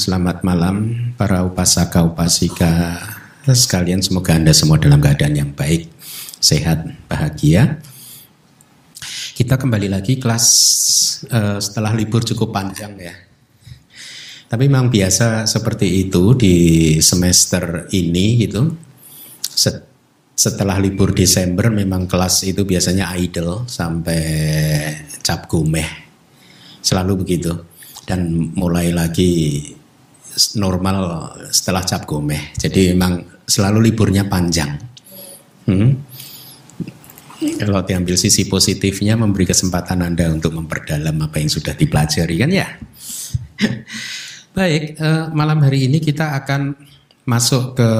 selamat malam para upasaka upasika sekalian, semoga Anda semua dalam keadaan yang baik, sehat, bahagia. Kita kembali lagi kelas setelah libur cukup panjang ya. Tapi memang biasa seperti itu di semester ini gitu. Setelah libur Desember memang kelas itu biasanya idle sampai cap gomeh. Selalu begitu. Dan mulai lagi normal setelah cap gomeh. Jadi memang selalu liburnya panjang. Kalau diambil sisi positifnya, memberi kesempatan Anda untuk memperdalam apa yang sudah dipelajari kan ya. Baik, malam hari ini kita akan masuk ke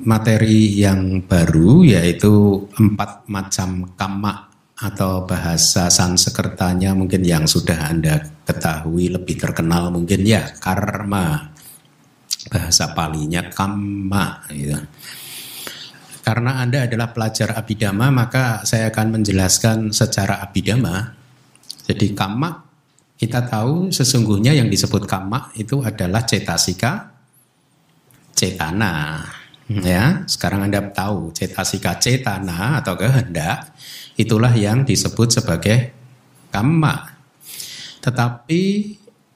materi yang baru, yaitu 4 macam kamma atau bahasa Sanskertanya mungkin yang sudah Anda ketahui, lebih terkenal mungkin ya, karma. Bahasa Palinya kamma gitu. Karena Anda adalah pelajar abhidhamma, maka saya akan menjelaskan secara abhidhamma. Jadi kamma, kita tahu sesungguhnya yang disebut kamma itu adalah cetasika, cetana. Ya, sekarang Anda tahu cetasika, cetana atau kehendak, itulah yang disebut sebagai kamma. Tetapi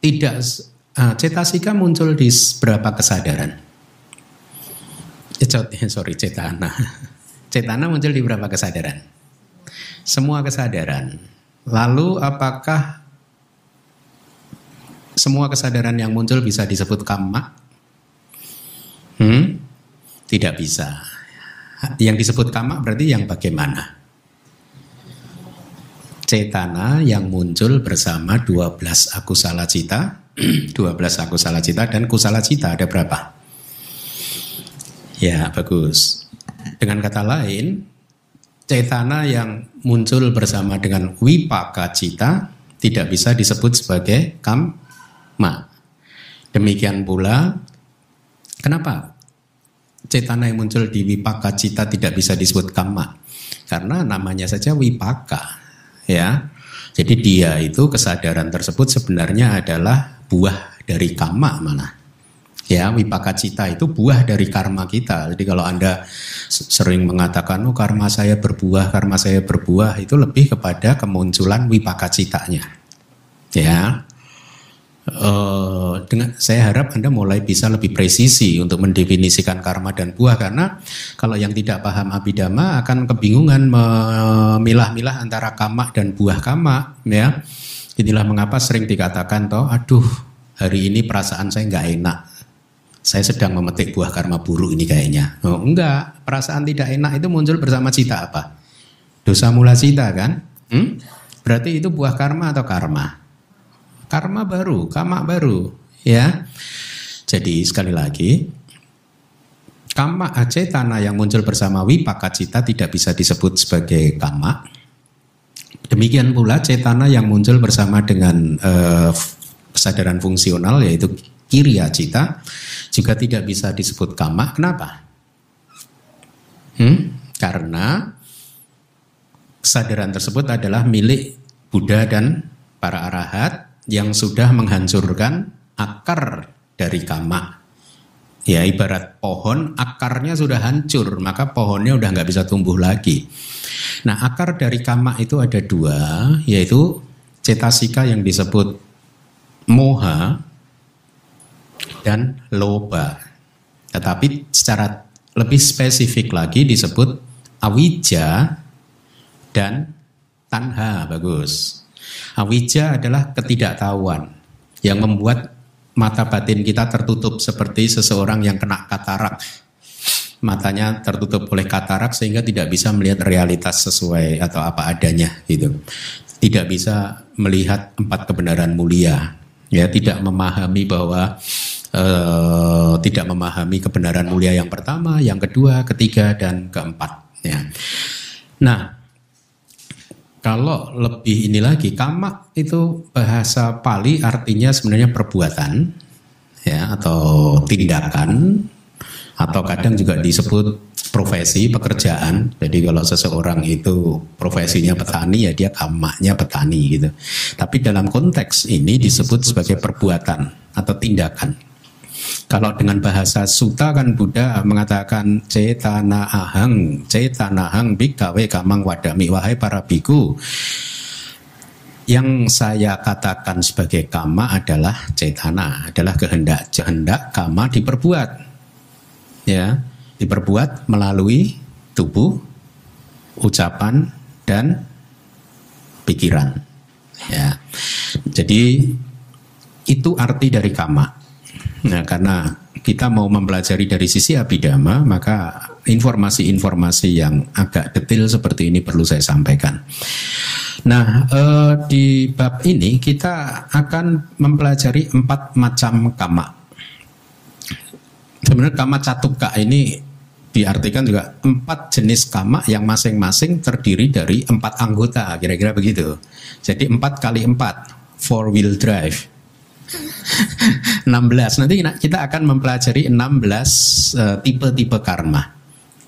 tidak, cetasika muncul di berapa kesadaran? Cetana. Cetana muncul di berapa kesadaran? Semua kesadaran. Lalu apakah semua kesadaran yang muncul bisa disebut kamma? Tidak bisa. Yang disebut kamma berarti yang bagaimana? Cetana yang muncul bersama 12 akusala cita, 12 akusala cita dan kusala cita ada berapa? Ya, bagus. Dengan kata lain, cetana yang muncul bersama dengan wipaka cita tidak bisa disebut sebagai kamma. Demikian pula, kenapa cetana yang muncul di wipaka cita tidak bisa disebut kamma? Karena namanya saja wipaka. Ya, jadi dia itu kesadaran tersebut sebenarnya adalah buah dari kamma malah. Ya, wipaka cita itu buah dari karma kita. Jadi kalau Anda sering mengatakan, oh karma saya berbuah, itu lebih kepada kemunculan wipaka citanya. Ya, saya harap Anda mulai bisa lebih presisi untuk mendefinisikan karma dan buah, karena kalau yang tidak paham abhidhamma akan kebingungan memilah-milah antara kamma dan buah kamma. Ya, inilah mengapa sering dikatakan toh, aduh hari ini perasaan saya nggak enak, saya sedang memetik buah karma buruk ini kayaknya. Oh enggak, perasaan tidak enak itu muncul bersama cita apa? Dosa mula cita kan? Berarti itu buah karma atau karma? Karma baru, kamma baru, ya. Jadi sekali lagi, kamma acetana yang muncul bersama wipaka cita tidak bisa disebut sebagai kamma. Demikian pula cetana yang muncul bersama dengan kesadaran fungsional yaitu kiriya cita juga tidak bisa disebut kamma. Kenapa? Karena kesadaran tersebut adalah milik Buddha dan para arahat yang sudah menghancurkan akar dari kamma. Ya, ibarat pohon, akarnya sudah hancur, maka pohonnya udah nggak bisa tumbuh lagi. Nah, akar dari kamma itu ada 2, yaitu cetasika yang disebut moha dan loba. Tetapi secara lebih spesifik lagi disebut awijja dan tanha. Bagus. Awijja adalah ketidaktahuan yang membuat mata batin kita tertutup, seperti seseorang yang kena katarak. Matanya tertutup oleh katarak sehingga tidak bisa melihat realitas sesuai atau apa adanya gitu. Tidak bisa melihat 4 kebenaran mulia. Ya, tidak memahami bahwa tidak memahami kebenaran mulia yang pertama, yang kedua, ketiga dan keempat. Ya. Nah, kalau lebih ini lagi, kamma itu bahasa Pali artinya sebenarnya perbuatan, ya, atau tindakan, atau kadang juga disebut profesi, pekerjaan. Jadi kalau seseorang itu profesinya petani, ya dia kammanya petani gitu. Tapi dalam konteks ini disebut sebagai perbuatan atau tindakan. Kalau dengan bahasa Sutta kan Buddha mengatakan cetanahang bhikkhave kamang wadami, wahai para biku, yang saya katakan sebagai kama adalah cetana, adalah kehendak kama diperbuat, ya, diperbuat melalui tubuh, ucapan dan pikiran, ya. Jadi itu arti dari kama. Nah, karena kita mau mempelajari dari sisi abhidhamma, maka informasi-informasi yang agak detail seperti ini perlu saya sampaikan. Nah, di bab ini kita akan mempelajari 4 macam kama. Sebenarnya kama catuka ini diartikan juga 4 jenis kama yang masing-masing terdiri dari 4 anggota, kira-kira begitu. Jadi 4 kali 4, 4 wheel drive. 16. Nanti kita akan mempelajari 16 tipe-tipe karma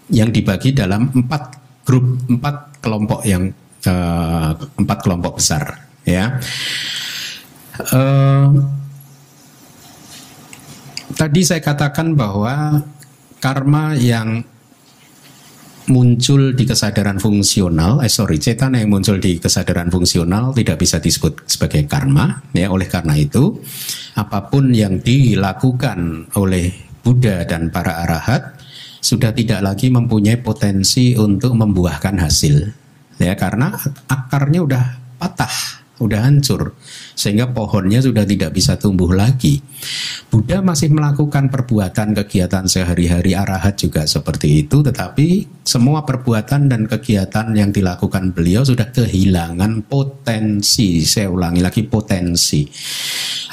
yang dibagi dalam 4 grup, 4 kelompok yang 4 kelompok besar, ya. Tadi saya katakan bahwa karma yang muncul di kesadaran fungsional, cetana yang muncul di kesadaran fungsional tidak bisa disebut sebagai karma, ya. Oleh karena itu, apapun yang dilakukan oleh Buddha dan para arahat sudah tidak lagi mempunyai potensi untuk membuahkan hasil, ya, karena akarnya udah patah, udah hancur, sehingga pohonnya sudah tidak bisa tumbuh lagi. Buddha masih melakukan perbuatan kegiatan sehari-hari, arahat juga seperti itu, tetapi semua perbuatan dan kegiatan yang dilakukan beliau sudah kehilangan potensi. Saya ulangi lagi, potensi.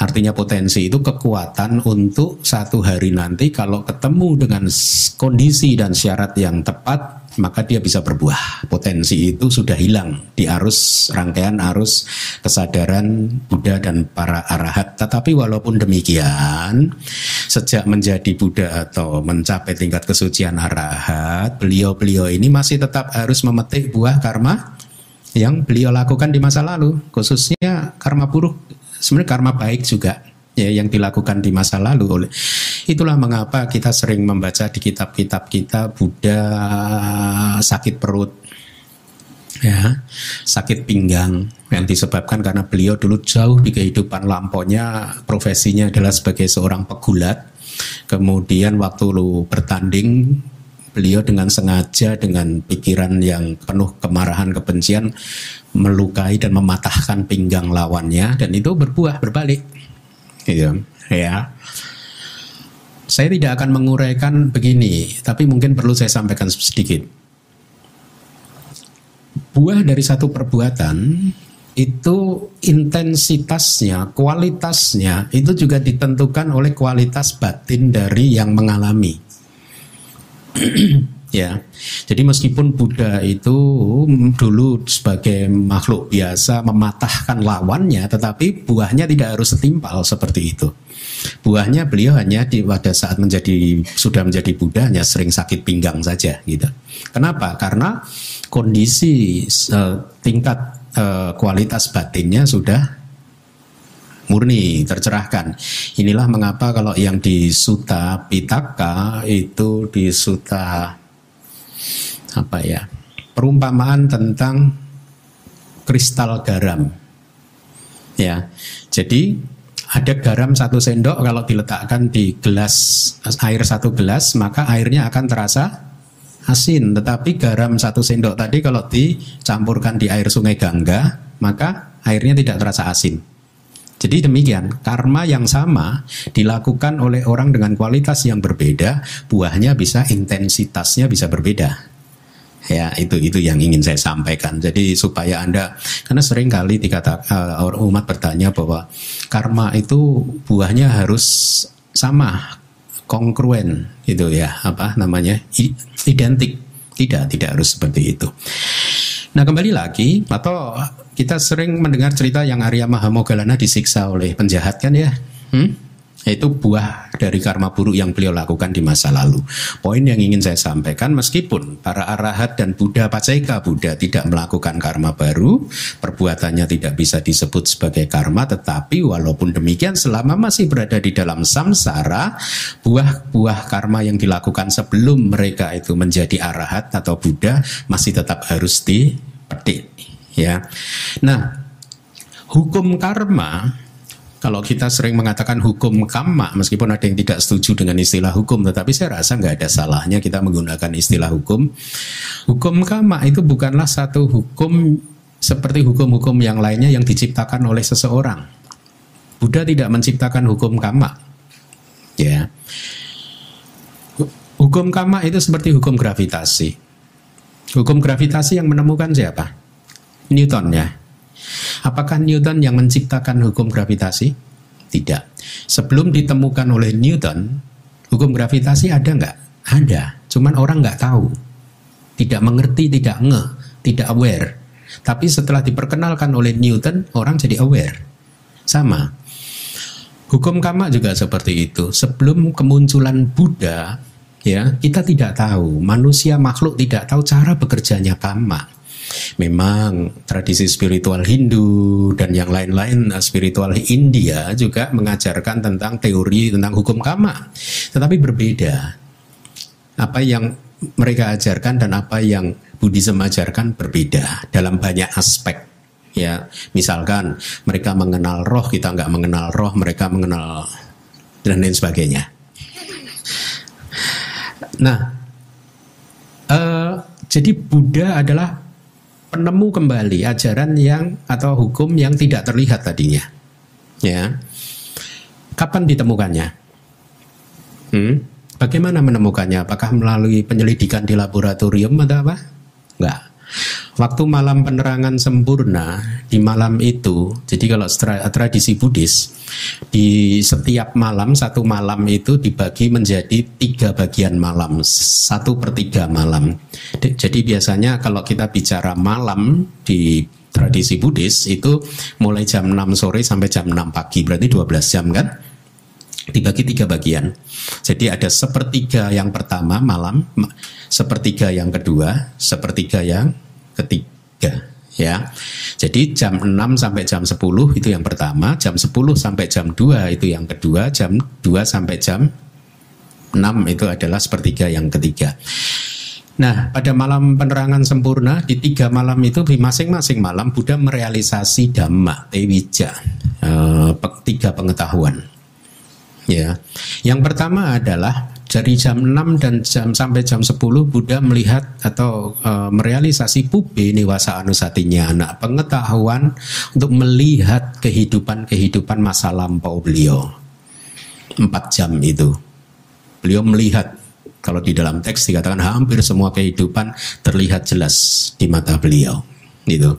Artinya potensi itu kekuatan untuk satu hari nanti kalau ketemu dengan kondisi dan syarat yang tepat, maka dia bisa berbuah. Potensi itu sudah hilang di rangkaian arus kesadaran Buddha dan para arahat. Tetapi walaupun demikian, sejak menjadi Buddha atau mencapai tingkat kesucian arahat, beliau-beliau ini masih tetap harus memetik buah karma yang beliau lakukan di masa lalu, khususnya karma buruk, sebenarnya karma baik juga, ya, yang dilakukan di masa lalu. Itulah mengapa kita sering membaca di kitab-kitab kita Buddha sakit perut, ya, sakit pinggang, yang disebabkan karena beliau dulu jauh di kehidupan lampaunya profesinya adalah sebagai seorang pegulat. Kemudian waktu bertanding, beliau dengan sengaja, dengan pikiran yang penuh kemarahan, kebencian, melukai dan mematahkan pinggang lawannya, dan itu berbuah berbalik, gitu, ya. Saya tidak akan menguraikan begini, tapi mungkin perlu saya sampaikan sedikit. Buah dari satu perbuatan itu intensitasnya, kualitasnya itu juga ditentukan oleh kualitas batin dari yang mengalami. Ya, jadi meskipun Buddha itu dulu sebagai makhluk biasa mematahkan lawannya, tetapi buahnya tidak harus setimpal seperti itu. Buahnya beliau hanya pada saat sudah menjadi Buddha hanya sering sakit pinggang saja, gitu. Kenapa? Karena kondisi tingkat kualitas batinnya sudah murni, tercerahkan. Inilah mengapa kalau yang di Sutta Pitaka itu di Sutta perumpamaan tentang kristal garam, ya. Jadi ada garam 1 sendok kalau diletakkan di gelas air 1 gelas, maka airnya akan terasa asin. Tetapi garam 1 sendok tadi kalau dicampurkan di air sungai Gangga, maka airnya tidak terasa asin. Jadi demikian, karma yang sama dilakukan oleh orang dengan kualitas yang berbeda, buahnya bisa, intensitasnya bisa berbeda. Ya, itu yang ingin saya sampaikan. Jadi supaya Anda, karena sering kali umat bertanya bahwa karma itu buahnya harus sama, kongruen, gitu ya, identik. Tidak harus seperti itu. Nah, kembali lagi, atau kita sering mendengar cerita yang Arya Mahamoggallana disiksa oleh penjahat, kan ya? Itu buah dari karma buruk yang beliau lakukan di masa lalu. Poin yang ingin saya sampaikan, meskipun para arahat dan Buddha Paceka Buddha tidak melakukan karma baru, perbuatannya tidak bisa disebut sebagai karma, tetapi walaupun demikian selama masih berada di dalam samsara, buah-buah karma yang dilakukan sebelum mereka itu menjadi arahat atau Buddha masih tetap harus dipetik. Ya. Nah, hukum karma, kalau kita sering mengatakan hukum kamma, meskipun ada yang tidak setuju dengan istilah hukum, tetapi saya rasa nggak ada salahnya kita menggunakan istilah hukum. Hukum kamma itu bukanlah satu hukum seperti hukum-hukum yang lainnya yang diciptakan oleh seseorang. Buddha tidak menciptakan hukum kamma. Ya. Hukum kamma itu seperti hukum gravitasi. Hukum gravitasi yang menemukan siapa? Newton, ya. Apakah Newton yang menciptakan hukum gravitasi? Tidak. Sebelum ditemukan oleh Newton, hukum gravitasi ada nggak? Ada. Cuman orang nggak tahu, tidak mengerti, tidak ngeh, tidak aware. Tapi setelah diperkenalkan oleh Newton, orang jadi aware. Sama. Hukum karma juga seperti itu. Sebelum kemunculan Buddha, ya, kita tidak tahu. Manusia makhluk tidak tahu cara bekerjanya karma. Memang tradisi spiritual Hindu dan yang lain-lain spiritual India juga mengajarkan tentang teori tentang hukum karma, tetapi berbeda. Apa yang mereka ajarkan dan apa yang Buddhism ajarkan berbeda dalam banyak aspek. Ya, misalkan mereka mengenal roh, kita nggak mengenal roh, mereka mengenal dan lain sebagainya. Nah, jadi Buddha adalah penemu kembali ajaran yang atau hukum yang tidak terlihat tadinya. Ya. Kapan ditemukannya? Bagaimana menemukannya? Apakah melalui penyelidikan di laboratorium atau apa? Enggak. Waktu malam penerangan sempurna, di malam itu, jadi kalau tradisi Buddhis, di setiap malam, satu malam itu dibagi menjadi 3 bagian malam, 1/3 malam. Jadi biasanya kalau kita bicara malam di tradisi Buddhis itu mulai jam 6 sore sampai jam 6 pagi, berarti 12 jam kan? Dibagi 3 bagian. Jadi ada 1/3 yang pertama malam, 1/3 yang kedua, 1/3 yang ketiga, ya. Jadi jam 6 sampai jam 10 itu yang pertama, jam 10 sampai jam 2 itu yang kedua, jam 2 sampai jam 6 itu adalah 1/3 yang ketiga. Nah, pada malam penerangan sempurna di 3 malam itu, di masing-masing malam Buddha merealisasi Dhamma, Tewija, 3 pengetahuan. Ya, yang pertama adalah dari jam 6 dan sampai jam 10 Buddha melihat atau merealisasi Pubbe Niwasa Anusatinya, pengetahuan untuk melihat kehidupan masa lampau beliau. 4 jam itu beliau melihat, kalau di dalam teks dikatakan hampir semua kehidupan terlihat jelas di mata beliau. Gitu.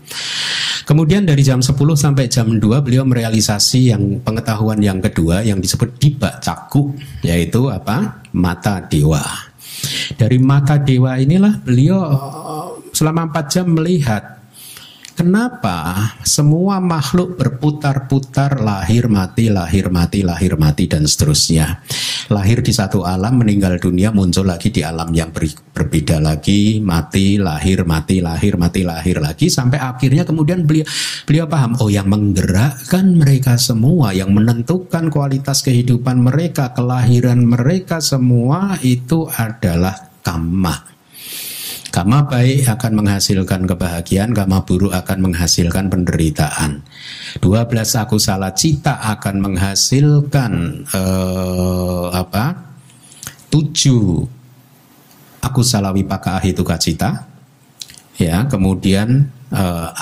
Kemudian dari jam 10 sampai jam 2 beliau merealisasi yang pengetahuan yang kedua yang disebut Diba Caku, yaitu apa? Mata dewa. Dari mata dewa inilah beliau selama 4 jam melihat kenapa semua makhluk berputar-putar, lahir mati, lahir mati, lahir mati, dan seterusnya. Lahir di satu alam, meninggal dunia, muncul lagi di alam yang berbeda lagi, mati, lahir, mati, lahir, mati, lahir lagi, sampai akhirnya kemudian beliau paham, oh yang menggerakkan mereka semua, yang menentukan kualitas kehidupan mereka, kelahiran mereka semua itu adalah kamma. Kamma baik akan menghasilkan kebahagiaan, kamma buruk akan menghasilkan penderitaan. 12 akusala cita akan menghasilkan 7 akusala wipaka ahituka cita. Ya, kemudian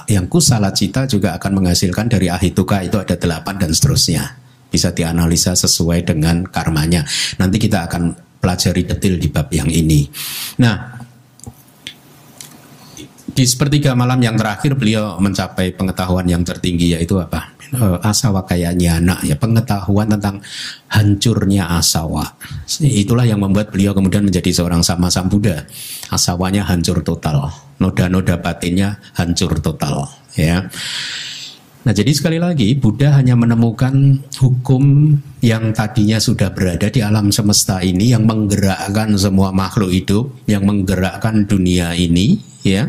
yang kusala cita juga akan menghasilkan dari ahituka itu ada 8 dan seterusnya. Bisa dianalisa sesuai dengan karmanya. Nanti kita akan pelajari detail di bab yang ini. Nah, di 1/3 malam yang terakhir beliau mencapai pengetahuan yang tertinggi, yaitu apa? Asawakaya nyana, ya, pengetahuan tentang hancurnya asawa. Itulah yang membuat beliau kemudian menjadi seorang Sammasambuddha. Asawanya hancur total, noda-noda batinnya hancur total, ya. Nah, jadi sekali lagi Buddha hanya menemukan hukum yang tadinya sudah berada di alam semesta ini, yang menggerakkan semua makhluk hidup, yang menggerakkan dunia ini, ya.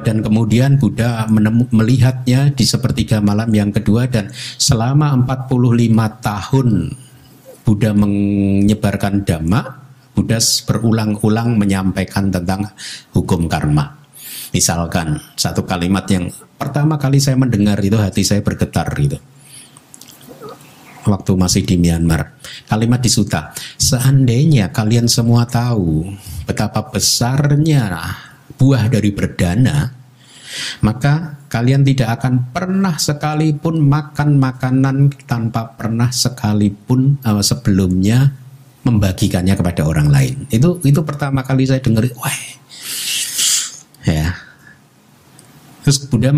Dan kemudian Buddha melihatnya di sepertiga malam yang kedua, dan selama 45 tahun Buddha menyebarkan Dhamma, Buddha berulang-ulang menyampaikan tentang hukum karma. Misalkan satu kalimat yang pertama kali saya mendengar itu hati saya bergetar gitu. Waktu masih di Myanmar. Kalimat di Sutta, seandainya kalian semua tahu betapa besarnya buah dari berdana, maka kalian tidak akan pernah sekalipun makan makanan tanpa pernah sekalipun sebelumnya membagikannya kepada orang lain. Itu pertama kali saya dengar, wah. Ya. Terus Buddha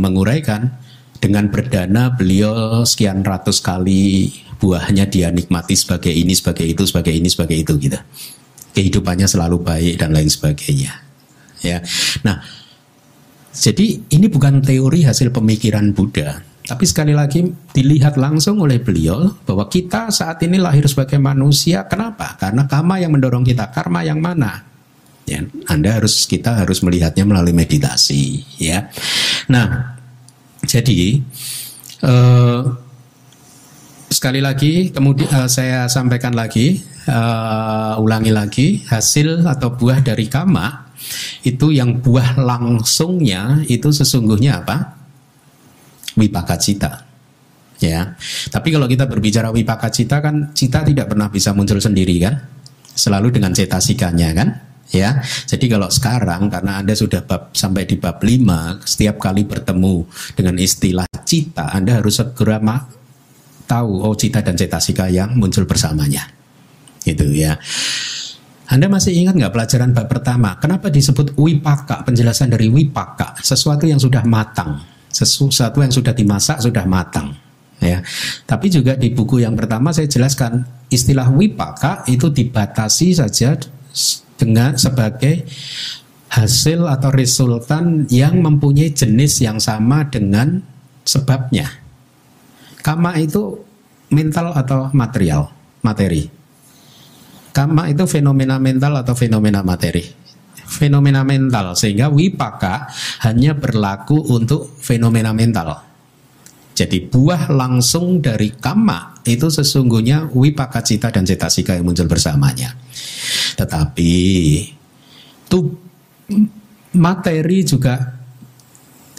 menguraikan, dengan berdana beliau sekian ratus kali buahnya dia nikmati sebagai ini, sebagai itu, sebagai ini, sebagai itu gitu. Kehidupannya selalu baik dan lain sebagainya. Ya. Nah, jadi ini bukan teori hasil pemikiran Buddha, tapi sekali lagi dilihat langsung oleh beliau bahwa kita saat ini lahir sebagai manusia. Kenapa? Karena karma yang mendorong kita. Karma yang mana? Ya, kita harus melihatnya melalui meditasi, ya. Nah, jadi sekali lagi kemudian saya sampaikan lagi, ulangi lagi, hasil atau buah dari karma itu, yang buah langsungnya itu sesungguhnya apa? Wipakacita. Ya. Tapi kalau kita berbicara wipakacita kan, cita tidak pernah bisa muncul sendiri kan? Selalu dengan cetasikanya kan? Ya, jadi kalau sekarang karena Anda sudah sampai di bab 5, setiap kali bertemu dengan istilah cita, Anda harus segera tahu, oh cita dan cetasika yang muncul bersamanya. Gitu ya. Anda masih ingat nggak pelajaran bab pertama? Kenapa disebut wipaka? Penjelasan dari wipaka, sesuatu yang sudah matang, sesuatu yang sudah dimasak, sudah matang. Ya. Tapi juga di buku yang pertama saya jelaskan, istilah wipaka itu dibatasi saja dengan sebagai hasil atau resultan yang mempunyai jenis yang sama dengan sebabnya. Karma itu mental atau material, materi. Karma itu fenomena mental atau fenomena materi. Fenomena mental, sehingga wipaka hanya berlaku untuk fenomena mental. Jadi buah langsung dari karma itu sesungguhnya wipaka cita dan cetasika yang muncul bersamanya. Tetapi materi juga,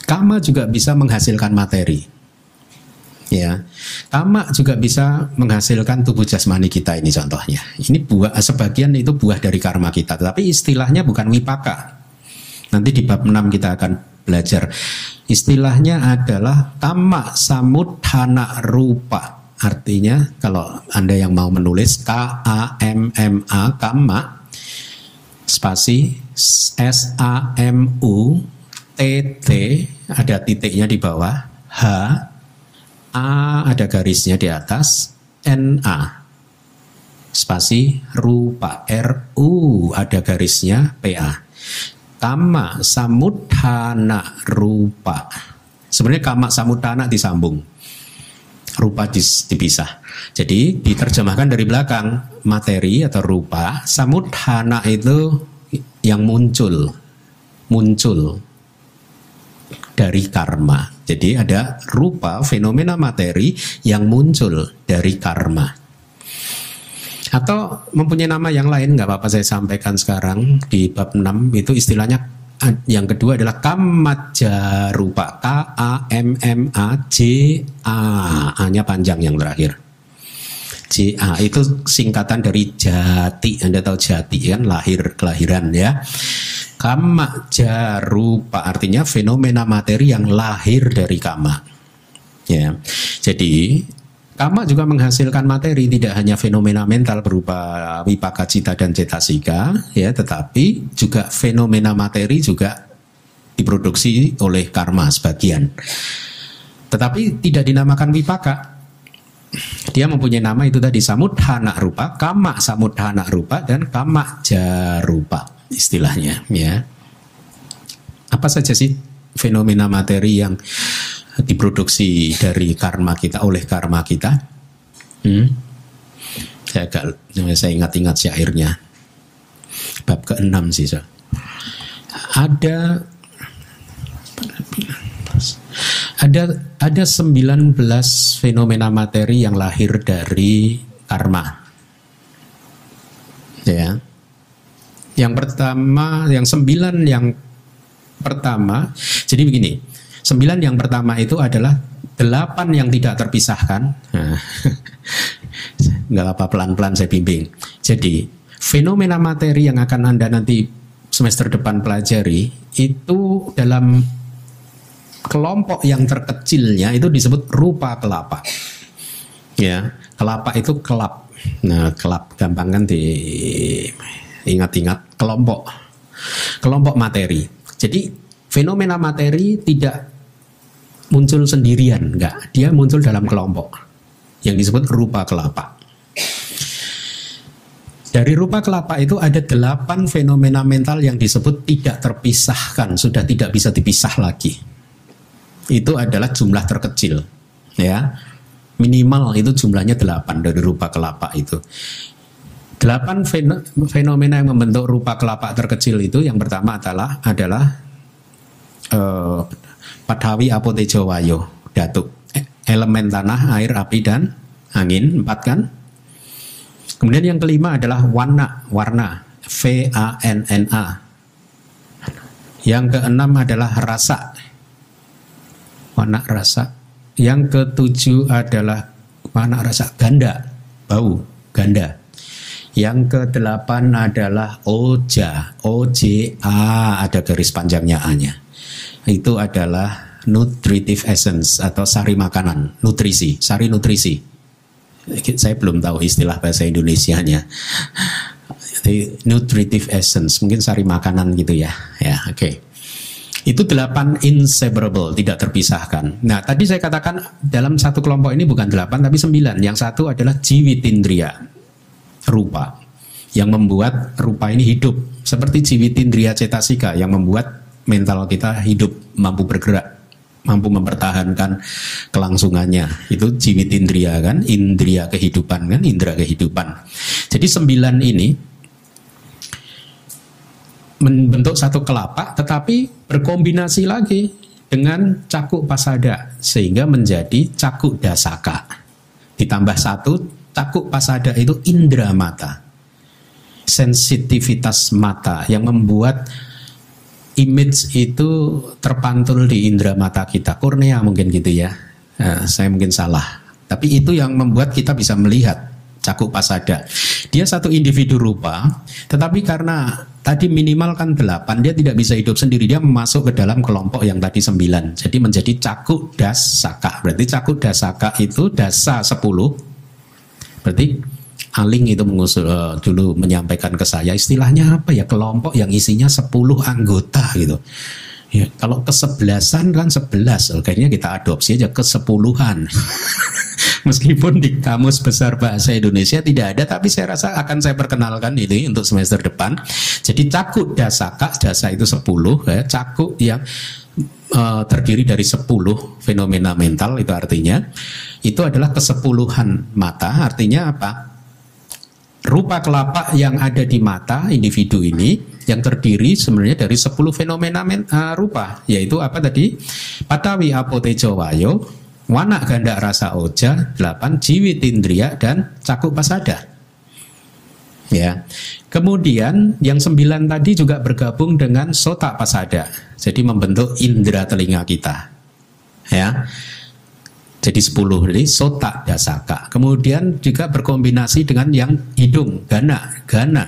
karma juga bisa menghasilkan materi. Ya, karma juga bisa menghasilkan tubuh jasmani kita ini contohnya. Ini buah, sebagian itu buah dari karma kita, tetapi istilahnya bukan wipaka. Nanti di bab 6 kita akan belajar. Istilahnya adalah kamma samudhana rupa. Artinya kalau Anda yang mau menulis KAMMA, kamma spasi SAMUTT, ada titiknya di bawah, H A ada garisnya di atas, NA spasi rupa, RU ada garisnya, PA. Kamma samudhana rupa. Sebenarnya kamma samudhana disambung, rupa dipisah. Jadi diterjemahkan dari belakang, materi atau rupa, samudhana itu yang muncul dari karma. Jadi ada rupa, fenomena materi yang muncul dari karma. Atau mempunyai nama yang lain, nggak apa-apa saya sampaikan sekarang di bab 6 itu istilahnya. Yang kedua adalah kammaja rupa, KAMMAJA, A-nya panjang yang terakhir. JA itu singkatan dari jati. Anda tahu jati kan, kelahiran ya. Kammaja rupa artinya fenomena materi yang lahir dari kamma. Ya. Jadi kamma juga menghasilkan materi, tidak hanya fenomena mental berupa wipaka cita dan cetasika, ya, tetapi juga fenomena materi juga diproduksi oleh karma sebagian. Tetapi tidak dinamakan wipaka. Dia mempunyai nama itu tadi, samudhana rupa, kamma samudhana rupa, dan kammaja rupa istilahnya, ya. Apa saja sih fenomena materi yang diproduksi dari karma kita, oleh karma kita. Saya ingat-ingat syairnya. Bab ke-6 sih. Ada 19 fenomena materi yang lahir dari karma. Ya. Yang pertama, jadi begini. 9 yang pertama itu adalah 8 yang tidak terpisahkan. Nah, nggak apa pelan-pelan saya bimbing. Jadi fenomena materi yang akan Anda nanti semester depan pelajari itu dalam kelompok yang terkecilnya itu disebut rupa kelapa. Ya, kelapa itu kelap. Nah, kelap gampang kan diingat-ingat, kelompok materi. Jadi fenomena materi tidak muncul sendirian, enggak. Dia muncul dalam kelompok yang disebut rupa kelapa. Dari rupa kelapa itu ada 8 fenomena mental yang disebut tidak terpisahkan, sudah tidak bisa dipisah lagi. Itu adalah jumlah terkecil, ya. Minimal itu jumlahnya 8 dari rupa kelapa itu. 8 fenomena yang membentuk rupa kelapa terkecil itu, yang pertama adalah Padhawi Apotejo Wayo, datuk, elemen tanah, air, api, dan angin, 4 kan. Kemudian yang kelima adalah warna, V-A-N-N-A. Yang keenam adalah rasa, warna rasa. Yang ketujuh adalah warna rasa, ganda, bau, ganda. Yang kedelapan adalah oja, O-J-A, ada garis panjangnya A-nya. Itu adalah nutritive essence atau sari makanan, nutrisi, sari nutrisi. Saya belum tahu istilah bahasa Indonesianya. Nutritive essence, mungkin sari makanan gitu ya. Ya, oke. Itu 8 inseparable, tidak terpisahkan. Nah, tadi saya katakan dalam satu kelompok ini bukan 8 tapi 9. Yang satu adalah jiwitindriya, rupa, yang membuat rupa ini hidup. Seperti jiwitindriya cetasika yang membuat mental kita hidup, mampu bergerak, mampu mempertahankan kelangsungannya. Itu jiwitindriya kan, indriya kehidupan kan, indera kehidupan. Jadi 9 ini membentuk satu kelapa, tetapi berkombinasi lagi dengan cakuk pasada sehingga menjadi cakuk dasaka. Ditambah 1 cakuk pasada itu indera mata, sensitivitas mata yang membuat image itu terpantul di indera mata kita, kornea mungkin gitu ya. Nah, saya mungkin salah, tapi itu yang membuat kita bisa melihat cakuk pasada. Dia satu individu rupa, tetapi karena tadi minimal kan 8, dia tidak bisa hidup sendiri, dia masuk ke dalam kelompok yang tadi 9. Jadi menjadi cakuk dasaka. Berarti cakuk dasaka itu dasa 10. Berarti Aling itu dulu menyampaikan ke saya, istilahnya apa ya, kelompok yang isinya 10 anggota gitu. Ya, kalau kesebelasan kan 11, kayaknya kita adopsi aja ke-10-an. Meskipun di Kamus Besar Bahasa Indonesia tidak ada, tapi saya rasa akan saya perkenalkan ini untuk semester depan. Jadi cakuk dasaka, dasa itu 10, ya, cakuk yang terdiri dari 10 fenomena mental, itu artinya itu adalah ke-10-an mata. Artinya apa? Rupa kelapa yang ada di mata individu ini yang terdiri sebenarnya dari 10 fenomena rupa, yaitu apa tadi? Padhawi Apotejo Wayo, wana ganda rasa oja, 8 jiwitindriya, dan cakuk pasada. Ya. Kemudian yang 9 tadi juga bergabung dengan sota pasada, jadi membentuk indera telinga kita. Ya. Jadi 10, jadi sota dasaka. Kemudian juga berkombinasi dengan yang hidung, gana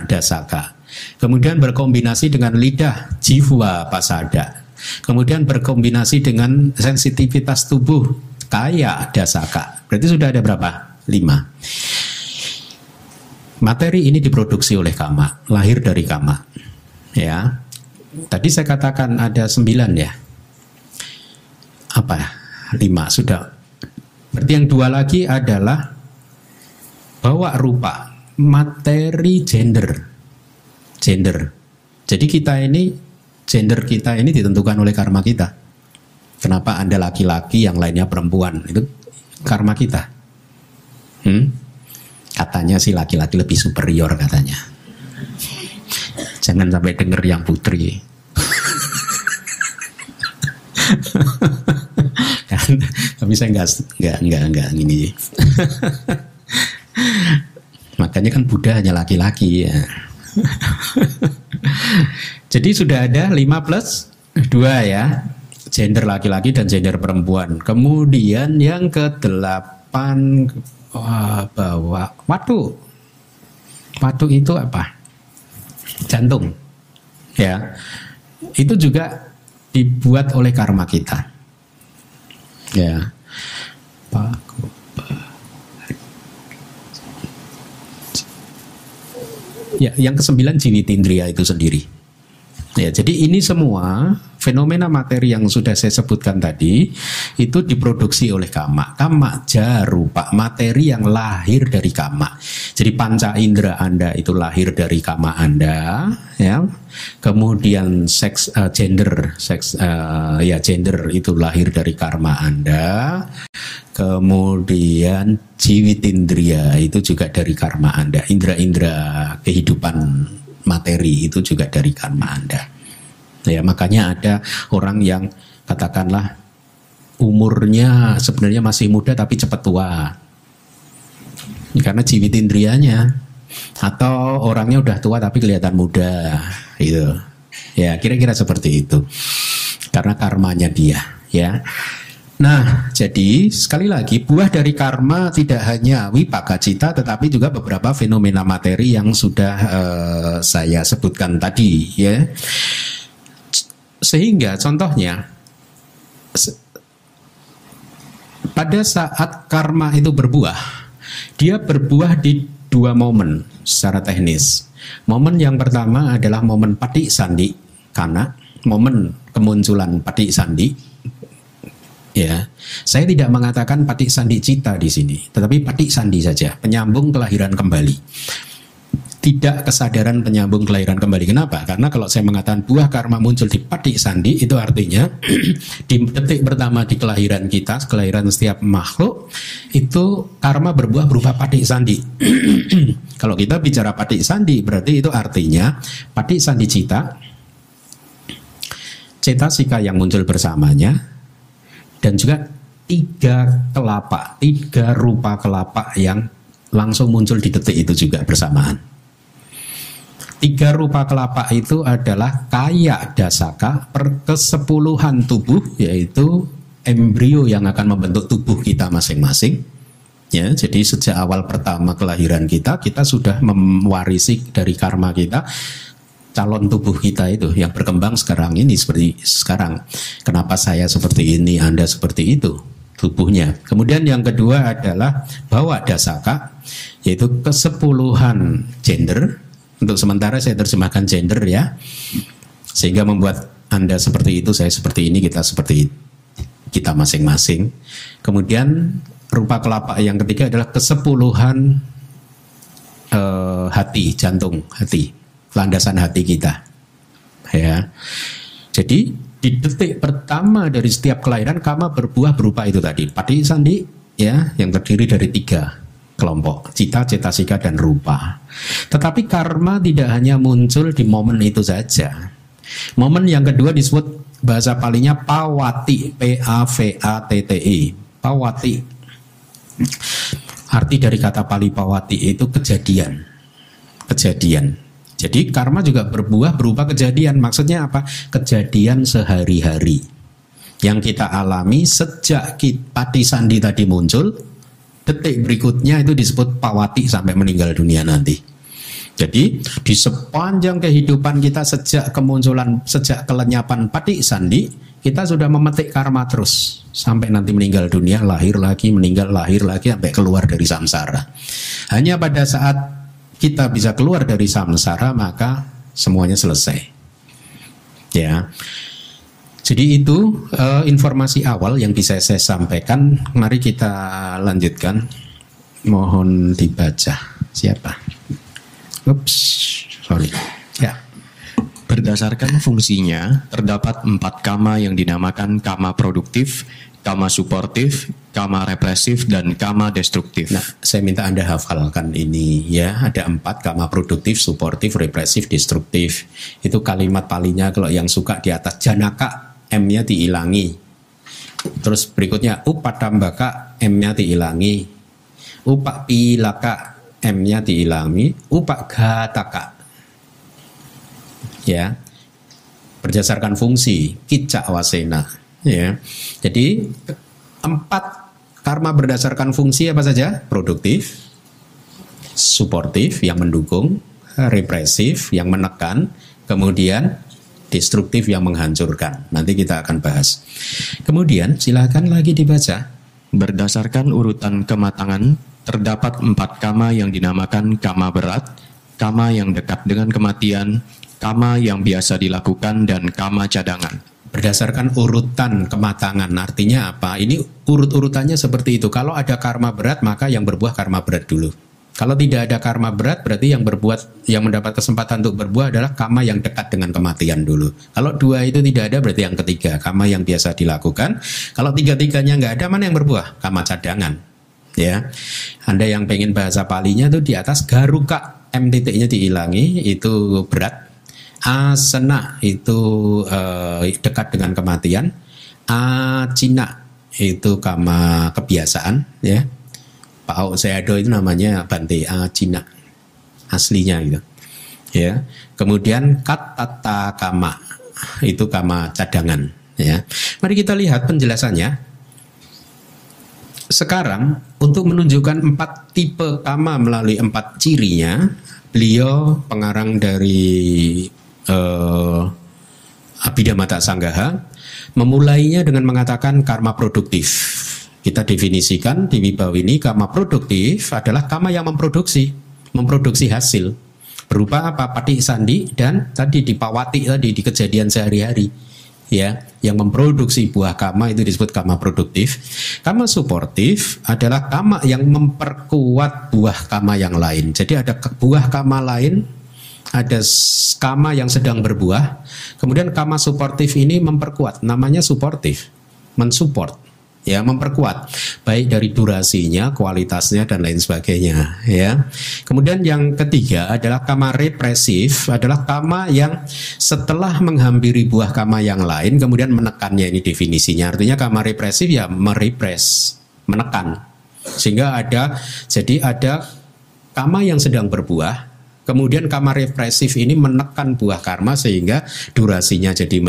dasaka. Kemudian berkombinasi dengan lidah, jiwa pasada. Kemudian berkombinasi dengan sensitivitas tubuh, kaya dasaka. Berarti sudah ada berapa? 5. Materi ini diproduksi oleh kama, lahir dari kama. Ya. Tadi saya katakan ada 9 ya. Apa? 5 sudah. Berarti yang 2 lagi adalah bawa rupa, materi, gender. Jadi kita ini, gender kita ini ditentukan oleh karma kita. Kenapa Anda laki-laki yang lainnya perempuan? Itu karma kita. Katanya sih laki-laki lebih superior katanya. Jangan sampai denger yang putri. Tapi saya nggak gini. Makanya kan Buddha hanya laki-laki ya. Jadi sudah ada 5 plus 2 ya, gender laki-laki dan gender perempuan. Kemudian yang ke-8 bahwa watu itu apa? Jantung ya. Itu juga dibuat oleh karma kita ya. Ya, yang ke-9 jiwitindriya itu sendiri. Ya, jadi ini semua fenomena materi yang sudah saya sebutkan tadi itu diproduksi oleh kama. Kama jarupa, materi yang lahir dari kama. Jadi panca indera Anda itu lahir dari kama Anda, ya. Kemudian gender itu lahir dari karma Anda. Kemudian jiwitindriya itu juga dari karma Anda. Indra-indra kehidupan materi itu juga dari karma Anda. Ya, makanya ada orang yang katakanlah umurnya sebenarnya masih muda tapi cepat tua. Karena jiwitindriyanya. Atau orangnya udah tua tapi kelihatan muda gitu. Ya, kira-kira seperti itu. Karena karmanya dia, ya. Nah, jadi sekali lagi buah dari karma tidak hanya wipaka cita tetapi juga beberapa fenomena materi yang sudah saya sebutkan tadi ya. Sehingga contohnya pada saat karma itu berbuah, dia berbuah di 2 momen secara teknis. Momen yang pertama adalah momen patik sandi kana, momen kemunculan patik sandi. Ya, saya tidak mengatakan patik sandi cita di sini, tetapi patik sandi saja, penyambung kelahiran kembali. Tidak kesadaran penyambung kelahiran kembali. Kenapa? Karena kalau saya mengatakan buah karma muncul di patik sandi, itu artinya di detik pertama di kelahiran kita, kelahiran setiap makhluk, itu karma berbuah berupa patik sandi. Kalau kita bicara patik sandi, berarti itu artinya patik sandi cita, cetasika yang muncul bersamanya, dan juga 3 rupa kelapa yang langsung muncul di detik itu juga bersamaan. 3 rupa kelapa itu adalah kaya dasaka kesepuluhan tubuh, yaitu embrio yang akan membentuk tubuh kita masing-masing. Ya, jadi sejak awal pertama kelahiran kita sudah mewarisi dari karma kita calon tubuh kita itu yang berkembang sekarang ini seperti sekarang. Kenapa saya seperti ini, Anda seperti itu tubuhnya. Kemudian yang kedua adalah bawa dasaka, yaitu kesepuluhan gender. Untuk sementara saya terjemahkan gender ya, sehingga membuat Anda seperti itu, saya seperti ini, kita seperti kita masing-masing. Kemudian rupa kelapa yang ketiga adalah kesepuluhan hati, jantung hati, landasan hati kita ya. Jadi di detik pertama dari setiap kelahiran karma berbuah berupa itu tadi patik sandi ya, yang terdiri dari 3 kelompok, cita, cetasika, dan rupa. Tetapi karma tidak hanya muncul di momen itu saja. Momen yang kedua disebut bahasa palinya pawati, P-A-V-A-T-T-I, pawati. Arti dari kata pali pawati itu kejadian. Jadi karma juga berbuah berupa kejadian. Maksudnya apa? Kejadian sehari-hari yang kita alami sejak pati sandi tadi muncul, detik berikutnya itu disebut pawati sampai meninggal dunia nanti. Jadi di sepanjang kehidupan kita sejak kelenyapan pati sandi, kita sudah memetik karma terus sampai nanti meninggal dunia, lahir lagi, meninggal, lahir lagi, sampai keluar dari samsara. Hanya pada saat kita bisa keluar dari samsara, maka semuanya selesai. Ya. Jadi itu informasi awal yang bisa saya sampaikan. Mari kita lanjutkan. Mohon dibaca. Siapa? Ups, sorry. Ya. Berdasarkan fungsinya, terdapat 4 kama yang dinamakan kama produktif, kama suportif, kama represif, dan kama destruktif. Nah, saya minta Anda hafalkan ini ya. Ada 4 kama produktif, suportif, represif, destruktif. Itu kalimat palingnya kalau yang suka di atas. Janaka, M-nya diilangi. Terus berikutnya upadambaka, M-nya diilangi. Upapilaka, M-nya diilangi. Upaghataka. Ya, berdasarkan fungsi kicca wasena. Ya, jadi 4 karma berdasarkan fungsi apa saja? Produktif, suportif yang mendukung, represif yang menekan, kemudian destruktif yang menghancurkan. Nanti kita akan bahas. Kemudian silakan lagi dibaca. Berdasarkan urutan kematangan, terdapat 4 kama yang dinamakan kama berat, kama yang dekat dengan kematian, kama yang biasa dilakukan, dan kama cadangan. Berdasarkan urutan kematangan, artinya apa? Ini urut-urutannya seperti itu. Kalau ada karma berat, maka yang berbuah karma berat dulu. Kalau tidak ada karma berat, berarti yang mendapat kesempatan untuk berbuah adalah kama yang dekat dengan kematian dulu. Kalau 2 itu tidak ada, berarti yang ketiga, kama yang biasa dilakukan. Kalau 3-tiganya nggak ada, mana yang berbuah? Kama cadangan. Ya, Anda yang pengen bahasa palinya tuh di atas garuka, M titiknya diilangi, itu berat. Asena itu dekat dengan kematian. Acina itu kama kebiasaan, ya. Pak Seado itu namanya Bante Acina aslinya gitu. Ya. Kemudian katata kama itu kama cadangan, ya. Mari kita lihat penjelasannya. Sekarang untuk menunjukkan 4 tipe kama melalui 4 cirinya, beliau pengarang dari Abhidhamma Sanggaha memulainya dengan mengatakan karma produktif. Kita definisikan di Wibawini, karma produktif adalah karma yang memproduksi hasil berupa apa? Patik sandi dan tadi di pawati tadi di kejadian sehari-hari, ya, yang memproduksi buah karma itu disebut karma produktif. Karma suportif adalah karma yang memperkuat buah karma yang lain. Jadi ada buah karma lain, ada kama yang sedang berbuah, kemudian kama suportif ini memperkuat, namanya suportif, mensupport, ya, memperkuat, baik dari durasinya, kualitasnya, dan lain sebagainya, ya. Kemudian yang ketiga adalah kama represif, adalah kama yang setelah menghampiri buah kama yang lain, kemudian menekannya, ini definisinya, artinya kama represif ya merepres, menekan, sehingga jadi ada kama yang sedang berbuah, kemudian kama represif ini menekan buah karma sehingga durasinya jadi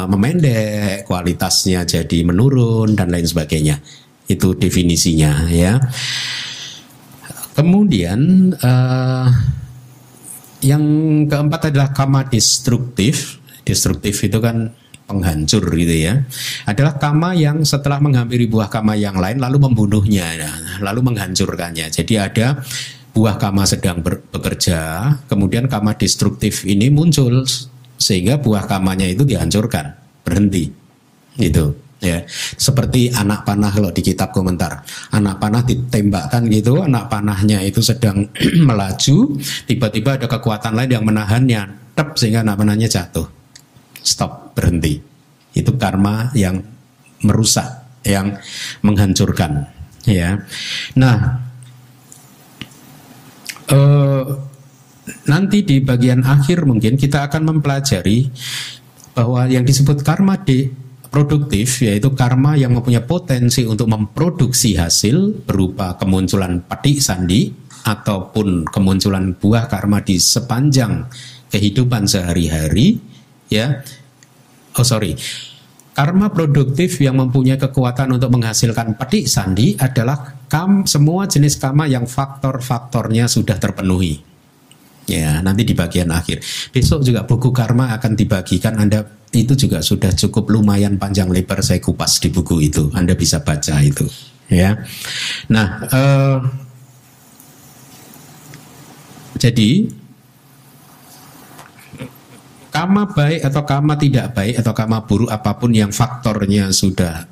memendek, kualitasnya jadi menurun, dan lain sebagainya. Itu definisinya, ya. Kemudian yang keempat adalah kama destruktif. Destruktif itu kan penghancur gitu ya. Adalah kama yang setelah menghampiri buah kama yang lain lalu membunuhnya, lalu menghancurkannya. Jadi ada buah kama sedang bekerja, kemudian kama destruktif ini muncul sehingga buah kamanya itu dihancurkan, berhenti, gitu, ya. Seperti anak panah kalau di kitab komentar, anak panah ditembakkan gitu, anak panahnya itu sedang melaju, tiba-tiba ada kekuatan lain yang menahannya, tep, sehingga anak panahnya jatuh, stop, berhenti. Itu karma yang merusak, yang menghancurkan, ya. Nah, nanti di bagian akhir mungkin kita akan mempelajari bahwa yang disebut karma produktif, yaitu karma yang mempunyai potensi untuk memproduksi hasil berupa kemunculan patik sandi ataupun kemunculan buah karma di sepanjang kehidupan sehari-hari, ya. Karma produktif yang mempunyai kekuatan untuk menghasilkan patik sandi adalah semua jenis karma yang faktor-faktornya sudah terpenuhi. Ya, nanti di bagian akhir. Besok juga buku karma akan dibagikan. Anda itu juga sudah cukup lumayan panjang lebar saya kupas di buku itu. Anda bisa baca itu. Ya. Nah, jadi kama baik atau kama tidak baik atau kama buruk apapun yang faktornya sudah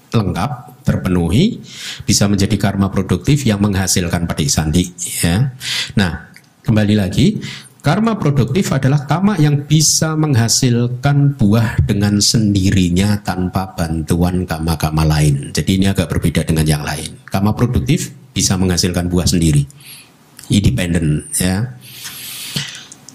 lengkap, terpenuhi, bisa menjadi karma produktif yang menghasilkan patik sandi, ya. Nah, kembali lagi, Karma produktif adalah karma yang bisa menghasilkan buah dengan sendirinya tanpa bantuan karma-karma lain. Jadi ini agak berbeda dengan yang lain. Karma produktif bisa menghasilkan buah sendiri, independen, ya.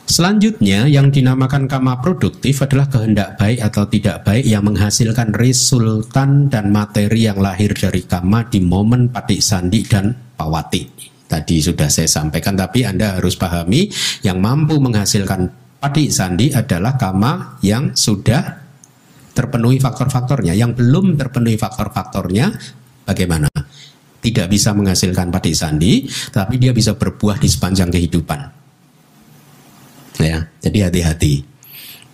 Selanjutnya yang dinamakan karma produktif adalah kehendak baik atau tidak baik yang menghasilkan resultan dan materi yang lahir dari karma di momen patik sandi dan pawati. Tadi sudah saya sampaikan, tapi Anda harus pahami yang mampu menghasilkan patik sandi adalah karma yang sudah terpenuhi faktor-faktornya. Yang belum terpenuhi faktor-faktornya bagaimana? Tidak bisa menghasilkan patik sandi, tapi dia bisa berbuah di sepanjang kehidupan. Ya, jadi hati-hati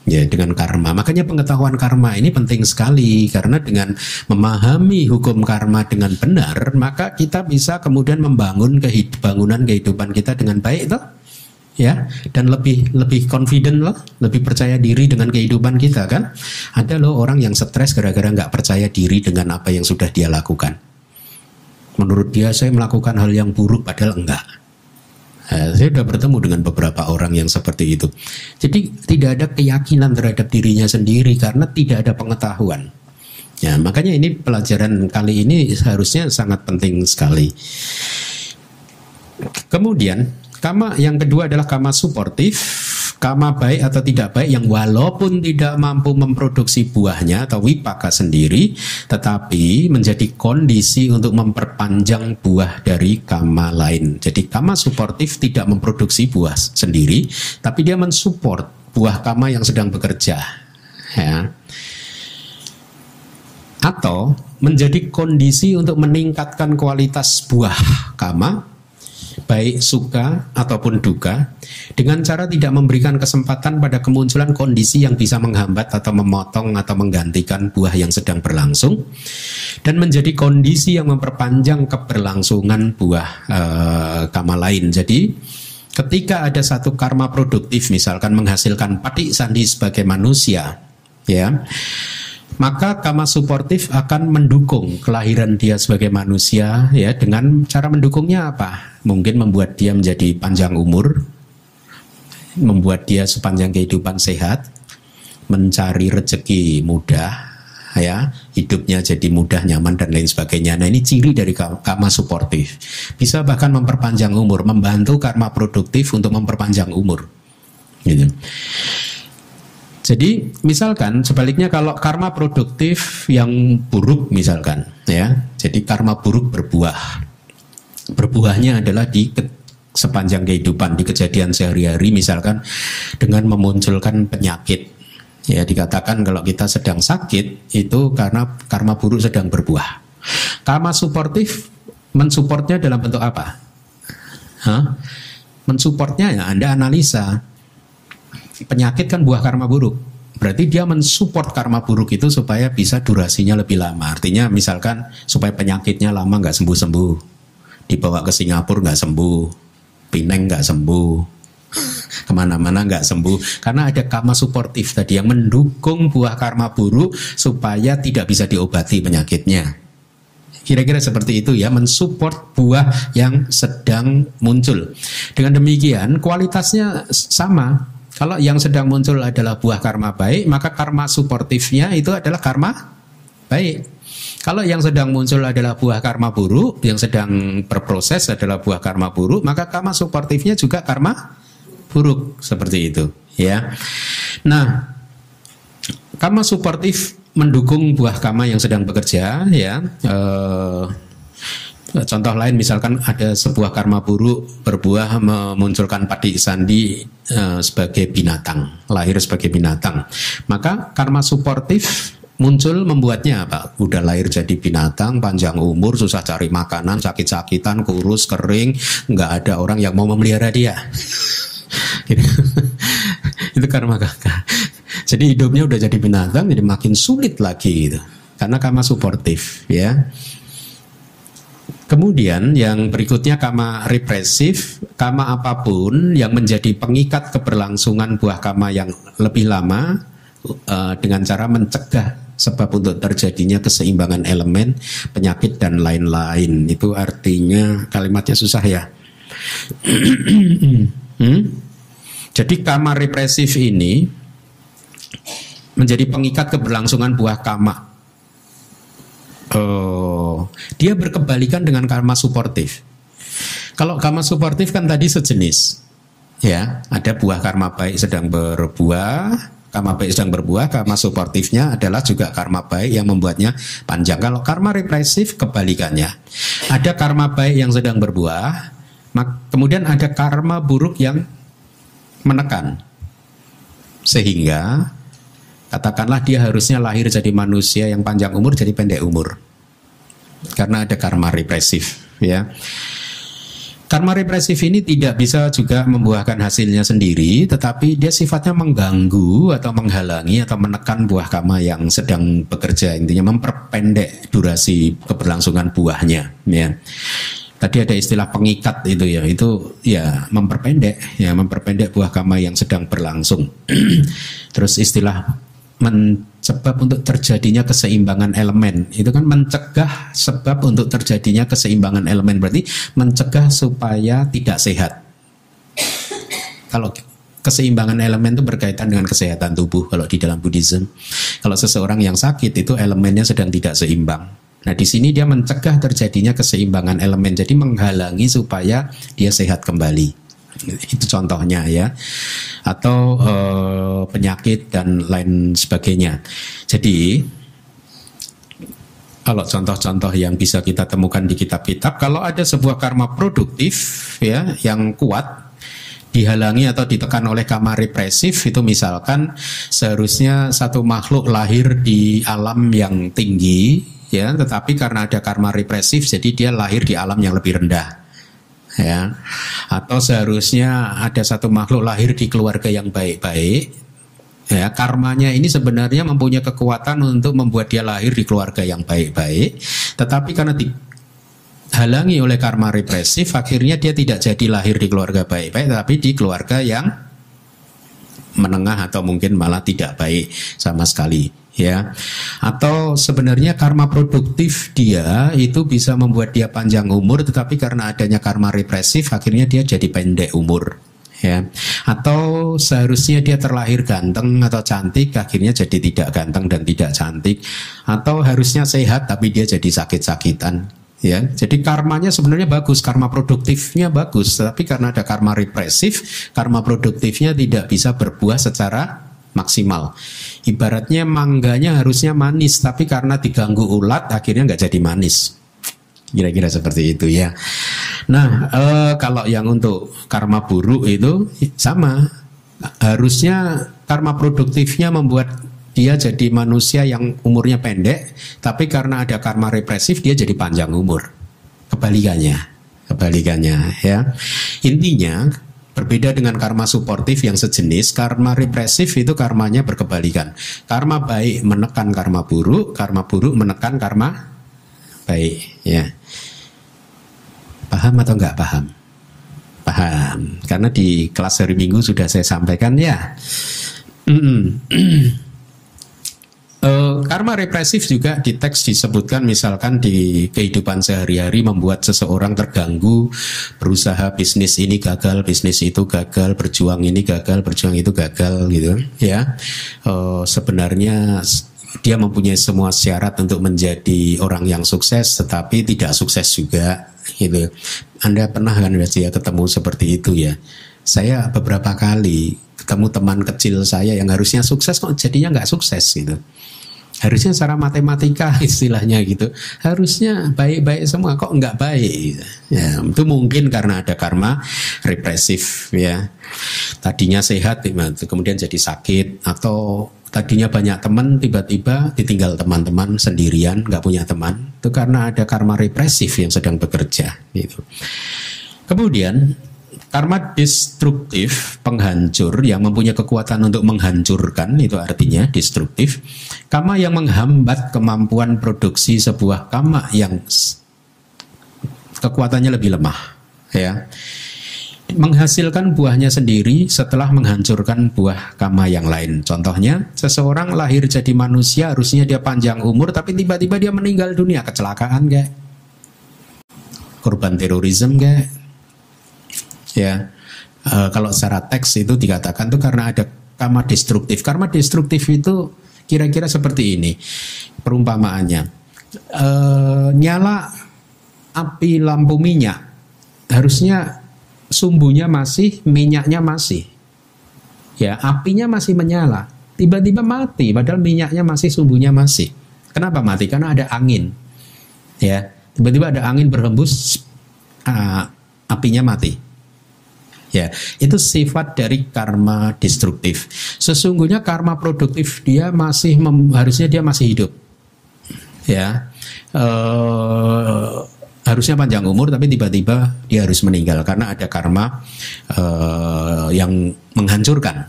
ya dengan karma. Makanya pengetahuan karma ini penting sekali, karena dengan memahami hukum karma dengan benar, maka kita bisa kemudian membangun bangunan kehidupan kita dengan baik toh, ya, dan lebih confident loh, lebih percaya diri dengan kehidupan kita kan. Ada loh orang yang stres gara-gara nggak percaya diri dengan apa yang sudah dia lakukan. Menurut dia saya melakukan hal yang buruk padahal enggak. Saya sudah bertemu dengan beberapa orang yang seperti itu. Jadi tidak ada keyakinan terhadap dirinya sendiri karena tidak ada pengetahuan. Ya, makanya ini pelajaran kali ini seharusnya sangat penting sekali. Kemudian karma yang kedua adalah karma suportif. Karma baik atau tidak baik yang walaupun tidak mampu memproduksi buahnya atau wipaka sendiri, tetapi menjadi kondisi untuk memperpanjang buah dari karma lain. Jadi karma suportif tidak memproduksi buah sendiri, tapi dia mensupport buah karma yang sedang bekerja, ya. Atau menjadi kondisi untuk meningkatkan kualitas buah karma, baik suka ataupun duka, dengan cara tidak memberikan kesempatan pada kemunculan kondisi yang bisa menghambat atau memotong atau menggantikan buah yang sedang berlangsung, dan menjadi kondisi yang memperpanjang keberlangsungan buah karma lain. Jadi ketika ada satu karma produktif misalkan menghasilkan patik sandi sebagai manusia, ya, maka karma suportif akan mendukung kelahiran dia sebagai manusia, ya, dengan cara mendukungnya apa? Mungkin membuat dia menjadi panjang umur, membuat dia sepanjang kehidupan sehat, mencari rezeki mudah, ya, hidupnya jadi mudah, nyaman dan lain sebagainya. Nah, ini ciri dari karma suportif. Bisa bahkan memperpanjang umur, membantu karma produktif untuk memperpanjang umur, gitu. Jadi misalkan sebaliknya kalau karma produktif yang buruk misalkan, ya, jadi karma buruk berbuah. Berbuahnya adalah di sepanjang kehidupan, di kejadian sehari-hari, misalkan dengan memunculkan penyakit. Ya, dikatakan kalau kita sedang sakit itu karena karma buruk sedang berbuah. Karma suportif mensupportnya dalam bentuk apa? Mensupportnya ya Anda analisa. Penyakit kan buah karma buruk. Berarti dia mensupport karma buruk itu supaya bisa durasinya lebih lama. Artinya misalkan supaya penyakitnya lama nggak sembuh-sembuh. Dibawa ke Singapura nggak sembuh, Pineng nggak sembuh, kemana-mana nggak sembuh, karena ada karma suportif tadi yang mendukung buah karma buruk supaya tidak bisa diobati penyakitnya. Kira-kira seperti itu ya, mensupport buah yang sedang muncul. Dengan demikian kualitasnya sama. Kalau yang sedang muncul adalah buah karma baik, maka karma suportifnya itu adalah karma baik. Kalau yang sedang muncul adalah buah karma buruk, yang sedang berproses adalah buah karma buruk, maka karma suportifnya juga karma buruk, seperti itu, ya. Nah, karma suportif mendukung buah karma yang sedang bekerja, ya. Contoh lain misalkan ada sebuah karma buruk berbuah memunculkan patik sandi sebagai binatang, lahir sebagai binatang, maka karma suportif muncul membuatnya apa? Udah lahir jadi binatang, panjang umur, susah cari makanan, sakit-sakitan, kurus, kering, nggak ada orang yang mau memelihara dia. Itu karma kakak. Jadi hidupnya udah jadi binatang, jadi makin sulit lagi gitu. Karena karma suportif, ya. Kemudian yang berikutnya karma represif. Karma apapun yang menjadi pengikat keberlangsungan buah karma yang lebih lama dengan cara mencegah sebab untuk terjadinya keseimbangan elemen, penyakit dan lain-lain. Itu artinya kalimatnya susah ya. Jadi karma represif ini menjadi pengikat keberlangsungan buah karma. Dia berkebalikan dengan karma suportif. Kalau karma suportif kan tadi sejenis, ya, ada buah karma baik sedang berbuah, karma baik sedang berbuah, karma suportifnya adalah juga karma baik yang membuatnya panjang. Kalau karma represif kebalikannya, ada karma baik yang sedang berbuah, kemudian ada karma buruk yang menekan, sehingga katakanlah dia harusnya lahir jadi manusia yang panjang umur jadi pendek umur, karena ada karma represif, ya. Karma represif ini tidak bisa juga membuahkan hasilnya sendiri, tetapi dia sifatnya mengganggu atau menghalangi atau menekan buah karma yang sedang bekerja, intinya memperpendek durasi keberlangsungan buahnya, ya. Tadi ada istilah pengikat itu ya memperpendek buah karma yang sedang berlangsung. Terus istilah sebab untuk terjadinya keseimbangan elemen, itu kan mencegah sebab untuk terjadinya keseimbangan elemen, berarti mencegah supaya tidak sehat. Kalau keseimbangan elemen itu berkaitan dengan kesehatan tubuh kalau di dalam Buddhism. Kalau seseorang yang sakit itu elemennya sedang tidak seimbang. Nah, di sini dia mencegah terjadinya keseimbangan elemen, jadi menghalangi supaya dia sehat kembali. Itu contohnya, ya. Atau penyakit dan lain sebagainya. Jadi kalau contoh-contoh yang bisa kita temukan di kitab-kitab, kalau ada sebuah karma produktif, ya, yang kuat dihalangi atau ditekan oleh karma represif, itu misalkan seharusnya satu makhluk lahir di alam yang tinggi, ya, tetapi karena ada karma represif jadi dia lahir di alam yang lebih rendah, ya. Atau seharusnya ada satu makhluk lahir di keluarga yang baik-baik, ya, karmanya ini sebenarnya mempunyai kekuatan untuk membuat dia lahir di keluarga yang baik-baik, tetapi karena dihalangi oleh karma represif, akhirnya dia tidak jadi lahir di keluarga baik-baik, tapi di keluarga yang menengah atau mungkin malah tidak baik sama sekali, ya. Atau sebenarnya karma produktif dia itu bisa membuat dia panjang umur, tetapi karena adanya karma represif akhirnya dia jadi pendek umur, ya. Atau seharusnya dia terlahir ganteng atau cantik, akhirnya jadi tidak ganteng dan tidak cantik. Atau harusnya sehat tapi dia jadi sakit-sakitan, ya. Jadi karmanya sebenarnya bagus, karma produktifnya bagus, tapi karena ada karma represif, karma produktifnya tidak bisa berbuah secara maksimal. Ibaratnya mangganya harusnya manis, tapi karena diganggu ulat akhirnya nggak jadi manis. Kira-kira seperti itu, ya. Nah, kalau yang untuk karma buruk itu sama. Harusnya karma produktifnya membuat dia jadi manusia yang umurnya pendek, tapi karena ada karma represif dia jadi panjang umur. Kebalikannya, ya. Intinya berbeda dengan karma suportif yang sejenis, karma represif itu karmanya berkebalikan. Karma baik menekan karma buruk menekan karma baik, ya. Paham atau enggak paham? Paham, karena di kelas hari Minggu sudah saya sampaikan, ya. Karma represif juga di teks disebutkan, misalkan di kehidupan sehari-hari membuat seseorang terganggu, berusaha bisnis ini gagal, bisnis itu gagal, berjuang ini gagal, berjuang itu gagal, gitu, ya. Sebenarnya dia mempunyai semua syarat untuk menjadi orang yang sukses, tetapi tidak sukses juga, gitu. Anda pernah kan ya ketemu seperti itu, ya? Saya beberapa kali ketemu teman kecil saya yang harusnya sukses kok jadinya nggak sukses, gitu. Harusnya secara matematika istilahnya gitu, harusnya baik-baik semua kok nggak baik, gitu. Ya, itu mungkin karena ada karma represif, ya. Tadinya sehat kemudian jadi sakit, atau tadinya banyak teman tiba-tiba ditinggal teman-teman, sendirian nggak punya teman, itu karena ada karma represif yang sedang bekerja, gitu. Kemudian karma destruktif, penghancur yang mempunyai kekuatan untuk menghancurkan, itu artinya destruktif. Karma yang menghambat kemampuan produksi sebuah karma yang kekuatannya lebih lemah, ya. Menghasilkan buahnya sendiri setelah menghancurkan buah karma yang lain. Contohnya, seseorang lahir jadi manusia, harusnya dia panjang umur, tapi tiba-tiba dia meninggal dunia, kecelakaan kayak, korban terorisme kayak, ya, Kalau secara teks itu dikatakan tuh karena ada karma destruktif. Karma destruktif itu kira-kira seperti ini perumpamaannya. Nyala api lampu minyak, harusnya sumbunya masih, minyaknya masih. Ya, apinya masih menyala. Tiba-tiba mati, padahal minyaknya masih, sumbunya masih. Kenapa mati? Karena ada angin. Ya, tiba-tiba ada angin berhembus, apinya mati. Ya, itu sifat dari karma destruktif. Sesungguhnya karma produktif dia masih harusnya dia masih hidup. Ya, harusnya panjang umur, tapi tiba-tiba dia harus meninggal karena ada karma yang menghancurkan.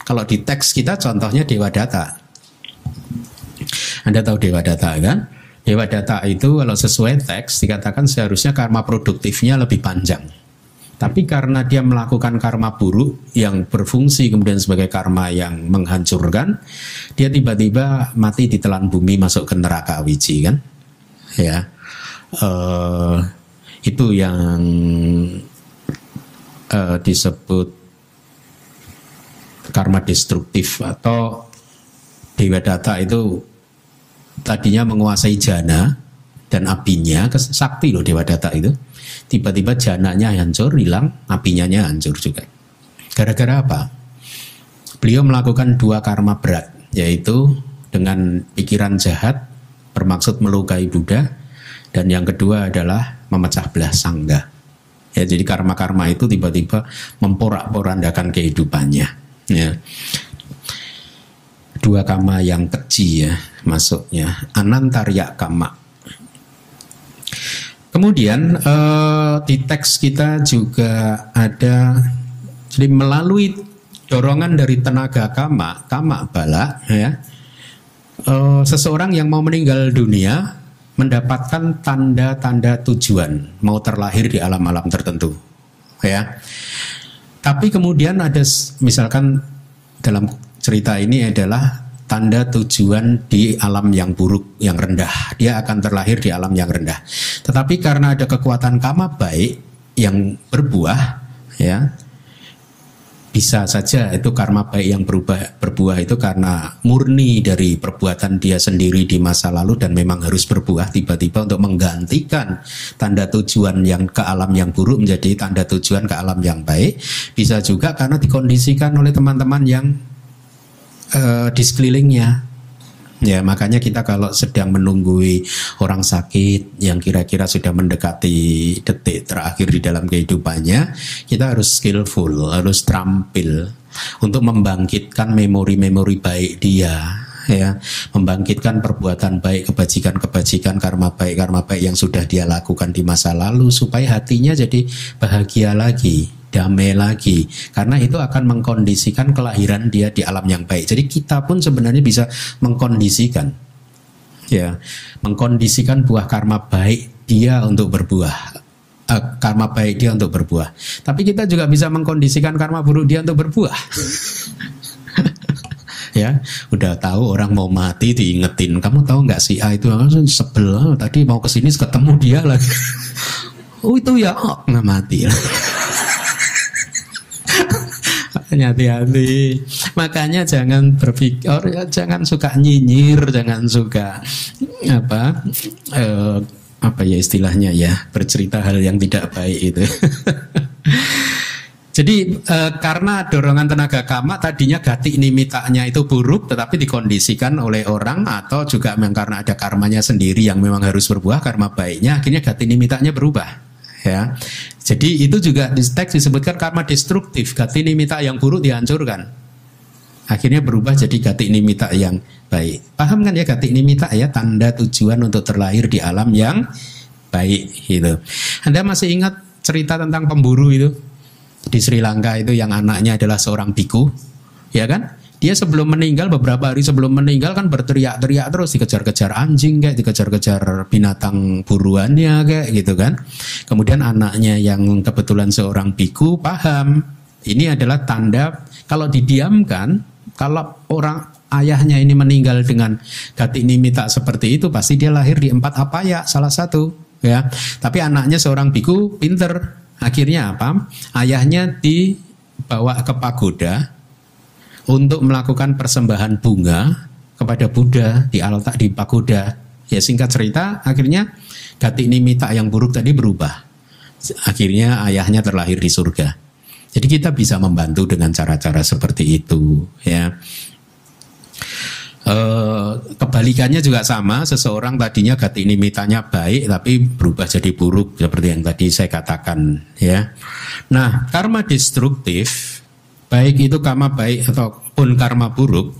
Kalau di teks kita contohnya Dewadatta. Anda tahu Dewadatta kan? Dewadatta itu kalau sesuai teks dikatakan seharusnya karma produktifnya lebih panjang. Tapi karena dia melakukan karma buruk yang berfungsi kemudian sebagai karma yang menghancurkan, dia tiba-tiba mati ditelan bumi masuk ke neraka Awiji kan? Ya, itu yang disebut karma destruktif. Atau Dewadatta itu tadinya menguasai jana dan apinya, sakti loh Dewadatta itu. Tiba-tiba jananya hancur, hilang, apinya hancur juga. Gara-gara apa? Beliau melakukan 2 karma berat, yaitu dengan pikiran jahat bermaksud melukai Buddha, dan yang kedua adalah memecah belah sangga. Ya, jadi karma-karma itu tiba-tiba memporak-porandakan kehidupannya. Ya. 2 kama yang keji ya masuknya, anantarya kama. Kemudian di teks kita juga ada, jadi melalui dorongan dari tenaga kama bala ya, seseorang yang mau meninggal dunia mendapatkan tanda-tanda tujuan mau terlahir di alam-alam tertentu ya. Tapi kemudian ada misalkan dalam cerita ini adalah tanda tujuan di alam yang buruk, yang rendah. Dia akan terlahir di alam yang rendah. Tetapi karena ada kekuatan kama baik yang berbuah, ya, bisa saja itu karma baik yang berbuah itu karena murni dari perbuatan dia sendiri di masa lalu dan memang harus berbuah tiba-tiba untuk menggantikan tanda tujuan yang ke alam yang buruk menjadi tanda tujuan ke alam yang baik. Bisa juga karena dikondisikan oleh teman-teman yang di sekelilingnya. Ya, makanya kita kalau sedang menunggui orang sakit yang kira-kira sudah mendekati detik terakhir di dalam kehidupannya, kita harus skillful, harus terampil untuk membangkitkan memori-memori baik dia, ya, membangkitkan perbuatan baik, kebajikan-kebajikan, karma baik yang sudah dia lakukan di masa lalu supaya hatinya jadi bahagia lagi, damai lagi, karena itu akan mengkondisikan kelahiran dia di alam yang baik. Jadi kita pun sebenarnya bisa mengkondisikan, ya, mengkondisikan buah karma baik dia untuk berbuah, karma baik dia untuk berbuah. Tapi kita juga bisa mengkondisikan karma buruk dia untuk berbuah. Ya, udah tahu orang mau mati diingetin, kamu tahu nggak si A itu sebel, tadi mau kesini ketemu dia lagi. Oh itu ya, nggak mati. Hati-hati. Makanya jangan berpikir, jangan suka nyinyir, jangan suka apa ya istilahnya ya, bercerita hal yang tidak baik itu. Jadi karena dorongan tenaga kama tadinya gati nimitanya itu buruk, tetapi dikondisikan oleh orang atau juga memang karena ada karmanya sendiri yang memang harus berbuah, karma baiknya akhirnya gati nimitanya berubah. Ya, jadi itu juga di teks disebutkan karma destruktif, gati nimita yang buruk dihancurkan, akhirnya berubah jadi gati nimita yang baik. Paham kan ya gati nimita ya, tanda tujuan untuk terlahir di alam yang baik gitu. Anda masih ingat cerita tentang pemburu itu di Sri Lanka itu yang anaknya adalah seorang biku, ya kan? Dia sebelum meninggal, beberapa hari sebelum meninggal kan berteriak-teriak terus, dikejar-kejar anjing kayak, dikejar-kejar binatang buruannya kayak gitu kan. Kemudian anaknya yang kebetulan seorang biku paham, ini adalah tanda kalau didiamkan, kalau orang ayahnya ini meninggal dengan gati nimita seperti itu, pasti dia lahir di 4 apaya salah satu, ya. Tapi anaknya seorang biku pinter, akhirnya apa? Ayahnya bawa ke pagoda untuk melakukan persembahan bunga kepada Buddha di altar di pagoda. Ya singkat cerita, akhirnya Gati Nimitta yang buruk tadi berubah. Akhirnya ayahnya terlahir di surga. Jadi kita bisa membantu dengan cara-cara seperti itu, ya. Kebalikannya juga sama, seseorang tadinya Gati Nimittanya baik tapi berubah jadi buruk seperti yang tadi saya katakan, ya. Nah, karma destruktif, baik itu karma baik ataupun karma buruk,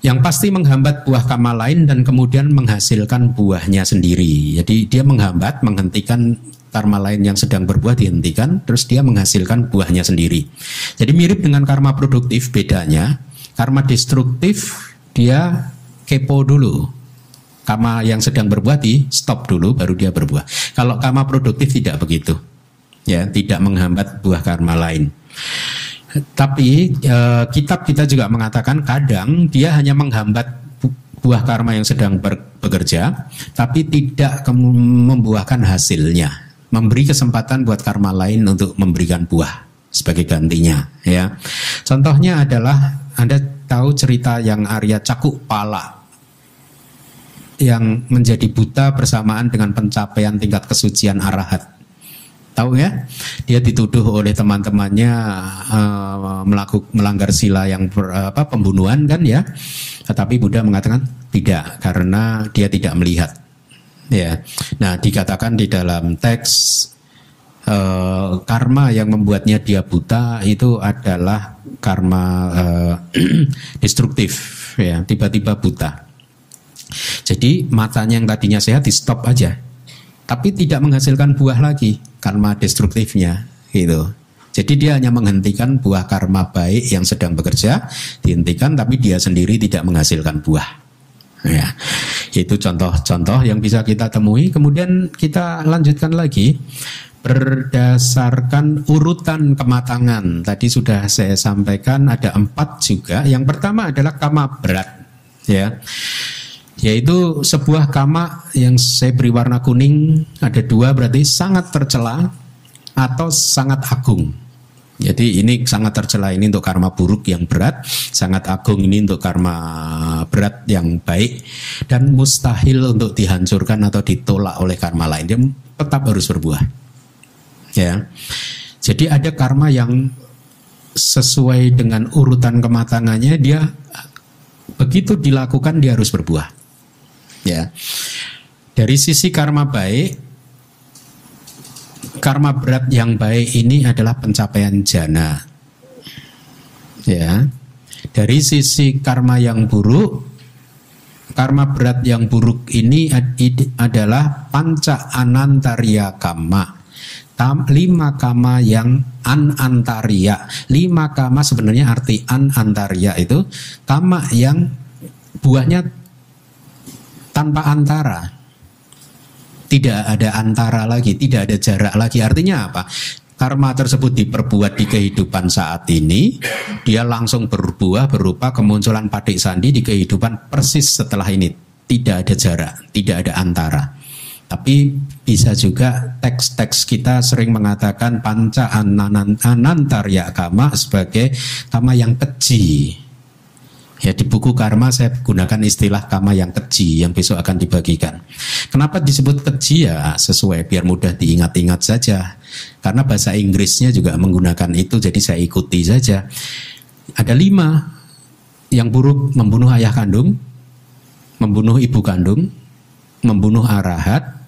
yang pasti menghambat buah karma lain dan kemudian menghasilkan buahnya sendiri. Jadi dia menghambat, menghentikan karma lain yang sedang berbuah dihentikan, terus dia menghasilkan buahnya sendiri. Jadi mirip dengan karma produktif, bedanya karma destruktif dia kepo dulu, karma yang sedang berbuah di stop dulu baru dia berbuah. Kalau karma produktif tidak begitu, ya, tidak menghambat buah karma lain. Tapi kitab kita juga mengatakan kadang dia hanya menghambat buah karma yang sedang bekerja, tapi tidak membuahkan hasilnya, memberi kesempatan buat karma lain untuk memberikan buah sebagai gantinya, ya. Contohnya adalah Anda tahu cerita yang Arya Cakupala yang menjadi buta bersamaan dengan pencapaian tingkat kesucian arahat. Tahu ya? Dia dituduh oleh teman-temannya melanggar sila yang pembunuhan kan ya. Tetapi Buddha mengatakan tidak, karena dia tidak melihat. Ya. Nah, dikatakan di dalam teks karma yang membuatnya dia buta itu adalah karma destruktif, ya, tiba-tiba buta. Jadi matanya yang tadinya sehat di stop aja, tapi tidak menghasilkan buah lagi karma destruktifnya, gitu. Jadi dia hanya menghentikan buah karma baik yang sedang bekerja, dihentikan, tapi dia sendiri tidak menghasilkan buah. Ya, itu contoh-contoh yang bisa kita temui. Kemudian kita lanjutkan lagi berdasarkan urutan kematangan. Tadi sudah saya sampaikan ada 4 juga. Yang pertama adalah kama berat, ya, yaitu sebuah kama yang saya beri warna kuning. Ada 2, berarti sangat tercela atau sangat agung. Jadi ini sangat tercela ini untuk karma buruk yang berat, sangat agung ini untuk karma berat yang baik, dan mustahil untuk dihancurkan atau ditolak oleh karma lain. Dia tetap harus berbuah. Ya. Jadi ada karma yang sesuai dengan urutan kematangannya, dia begitu dilakukan dia harus berbuah. Ya. Dari sisi karma baik, karma berat yang baik ini adalah pencapaian jana. Ya. Dari sisi karma yang buruk, karma berat yang buruk ini adalah panca anantarya kama. 5 kama yang anantarya. 5 kama sebenarnya arti anantarya itu kama yang buahnya tanpa antara. Tidak ada antara lagi, tidak ada jarak lagi. Artinya apa? Karma tersebut diperbuat di kehidupan saat ini, dia langsung berbuah berupa kemunculan patik sandi di kehidupan persis setelah ini. Tidak ada jarak, tidak ada antara. Tapi bisa juga teks-teks kita sering mengatakan panca anantarya kama sebagai kama yang keji. Ya, di buku karma saya gunakan istilah kama yang keji yang besok akan dibagikan. Kenapa disebut keji? Ya sesuai biar mudah diingat-ingat saja. Karena bahasa Inggrisnya juga menggunakan itu, jadi saya ikuti saja. Ada 5 yang buruk: membunuh ayah kandung, membunuh ibu kandung, membunuh arahat,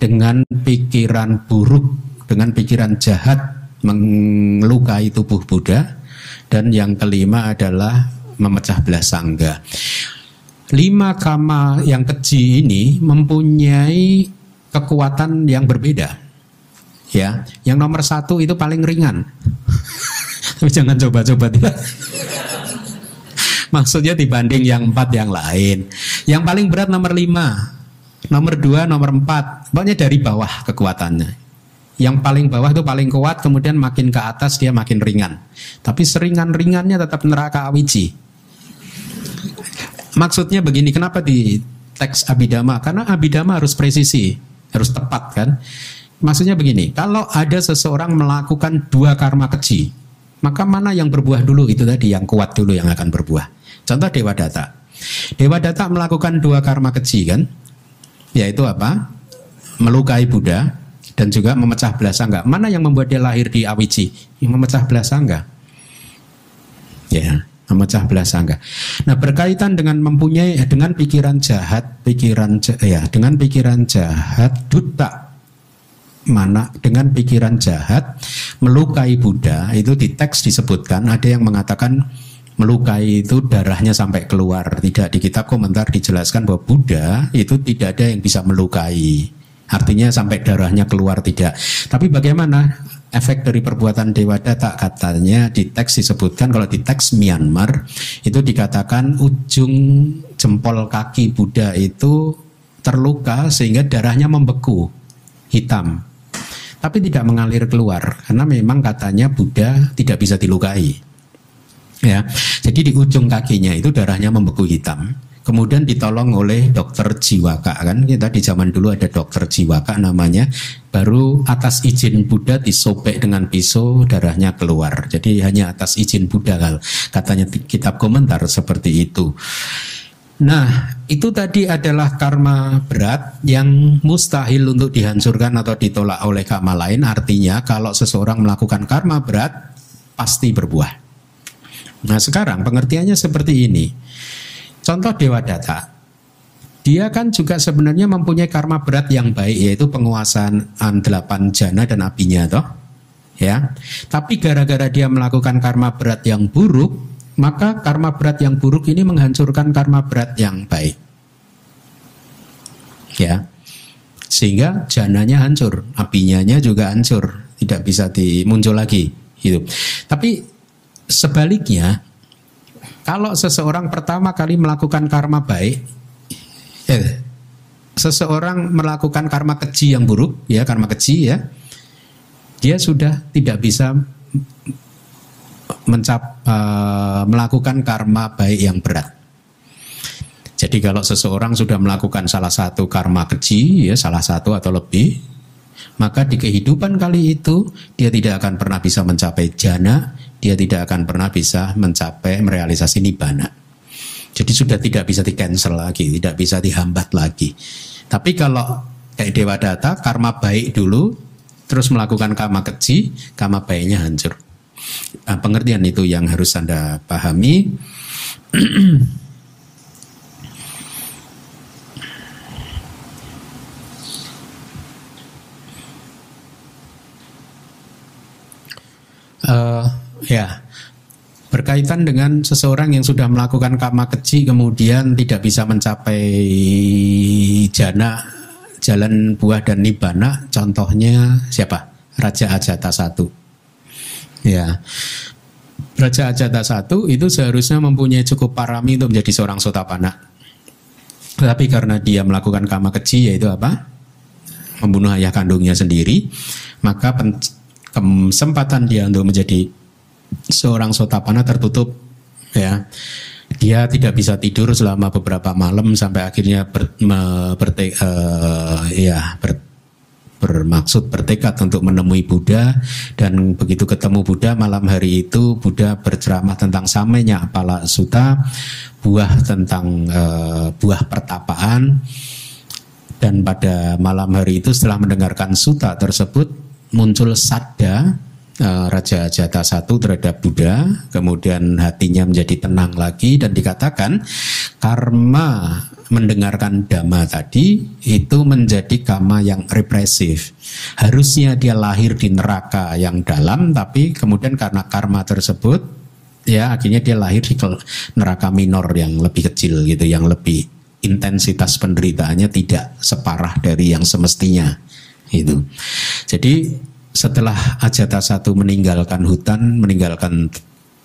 dengan pikiran buruk, dengan pikiran jahat melukai tubuh Buddha, dan yang kelima adalah memecah belah sangga. 5 kama yang keji ini mempunyai kekuatan yang berbeda. Ya, yang nomor 1 itu paling ringan. Tapi jangan coba-coba tidak. Maksudnya dibanding yang 4 yang lain. Yang paling berat nomor 5, nomor 2, nomor 4. Pokoknya dari bawah kekuatannya. Yang paling bawah itu paling kuat, kemudian makin ke atas dia makin ringan. Tapi seringan-ringannya tetap neraka awiji. Maksudnya begini, kenapa di teks Abhidhamma? Karena Abhidhamma harus presisi, harus tepat kan. Maksudnya begini, kalau ada seseorang melakukan 2 karma keji, maka mana yang berbuah dulu? Itu tadi yang kuat dulu yang akan berbuah. Contoh Dewadatta. Dewadatta melakukan 2 karma keji kan, yaitu apa? Melukai Buddha dan juga memecah belah sangga. Mana yang membuat dia lahir di Awiji? Yang memecah belah sangga. Ya, memecah belah sangga. Nah, berkaitan dengan dengan pikiran jahat, dengan pikiran jahat duta. Mana dengan pikiran jahat melukai Buddha, itu di teks disebutkan, ada yang mengatakan melukai itu darahnya sampai keluar. Tidak, di kitab komentar dijelaskan bahwa Buddha itu tidak ada yang bisa melukai, artinya sampai darahnya keluar, tidak. Tapi bagaimana efek dari perbuatan Dewadatta? Katanya di teks disebutkan, kalau di teks Myanmar itu dikatakan ujung jempol kaki Buddha itu terluka sehingga darahnya membeku hitam, tapi tidak mengalir keluar, karena memang katanya Buddha tidak bisa dilukai. Ya, jadi di ujung kakinya itu darahnya membeku hitam. Kemudian ditolong oleh dokter jiwaka, kan kita di zaman dulu ada dokter jiwaka namanya. Baru atas izin Buddha disobek dengan pisau, darahnya keluar. Jadi hanya atas izin Buddha, katanya kitab komentar seperti itu. Nah, itu tadi adalah karma berat yang mustahil untuk dihancurkan atau ditolak oleh karma lain. Artinya kalau seseorang melakukan karma berat pasti berbuah. Nah, sekarang pengertiannya seperti ini. Contoh Dewadatta, dia kan juga sebenarnya mempunyai karma berat yang baik, yaitu penguasaan 8 jana dan apinya, toh, ya. Tapi gara-gara dia melakukan karma berat yang buruk, maka karma berat yang buruk ini menghancurkan karma berat yang baik, ya, sehingga jananya hancur, apinya juga hancur, tidak bisa dimuncul lagi, gitu. Tapi sebaliknya, kalau seseorang pertama kali melakukan karma baik, seseorang melakukan karma keji yang buruk, ya, karma keji, ya, dia sudah tidak bisa melakukan karma baik yang berat. Jadi kalau seseorang sudah melakukan salah satu karma keji, ya, salah satu atau lebih, maka di kehidupan kali itu dia tidak akan pernah bisa mencapai jana, dia tidak akan pernah bisa mencapai merealisasi nibbana. Jadi sudah tidak bisa di-cancel lagi, tidak bisa dihambat lagi. Tapi kalau kayak Dewadatta, karma baik dulu, terus melakukan karma keji, karma baiknya hancur. Nah, pengertian itu yang harus Anda pahami. Ya, berkaitan dengan seseorang yang sudah melakukan karma keji kemudian tidak bisa mencapai jana, jalan buah dan nibbana, contohnya siapa? Raja Ajata I. Ya, Raja Ajata I itu seharusnya mempunyai cukup parami untuk menjadi seorang Sotapanna. Tapi karena dia melakukan karma keji, yaitu apa? Membunuh ayah kandungnya sendiri, maka kesempatan dia untuk menjadi seorang Sotapanna tertutup, ya. Dia tidak bisa tidur selama beberapa malam sampai akhirnya bermaksud bertekad untuk menemui Buddha. Dan begitu ketemu Buddha malam hari itu, Buddha berceramah tentang samanya Apala Sutta, buah tentang buah pertapaan. Dan pada malam hari itu setelah mendengarkan sutta tersebut muncul sadda Raja Ajata I terhadap Buddha, kemudian hatinya menjadi tenang lagi dan dikatakan karma mendengarkan dhamma tadi itu menjadi karma yang represif. Harusnya dia lahir di neraka yang dalam, tapi kemudian karena karma tersebut, ya akhirnya dia lahir di neraka minor yang lebih kecil gitu, yang lebih intensitas penderitaannya tidak separah dari yang semestinya itu. Jadi setelah Ajata I meninggalkan hutan, meninggalkan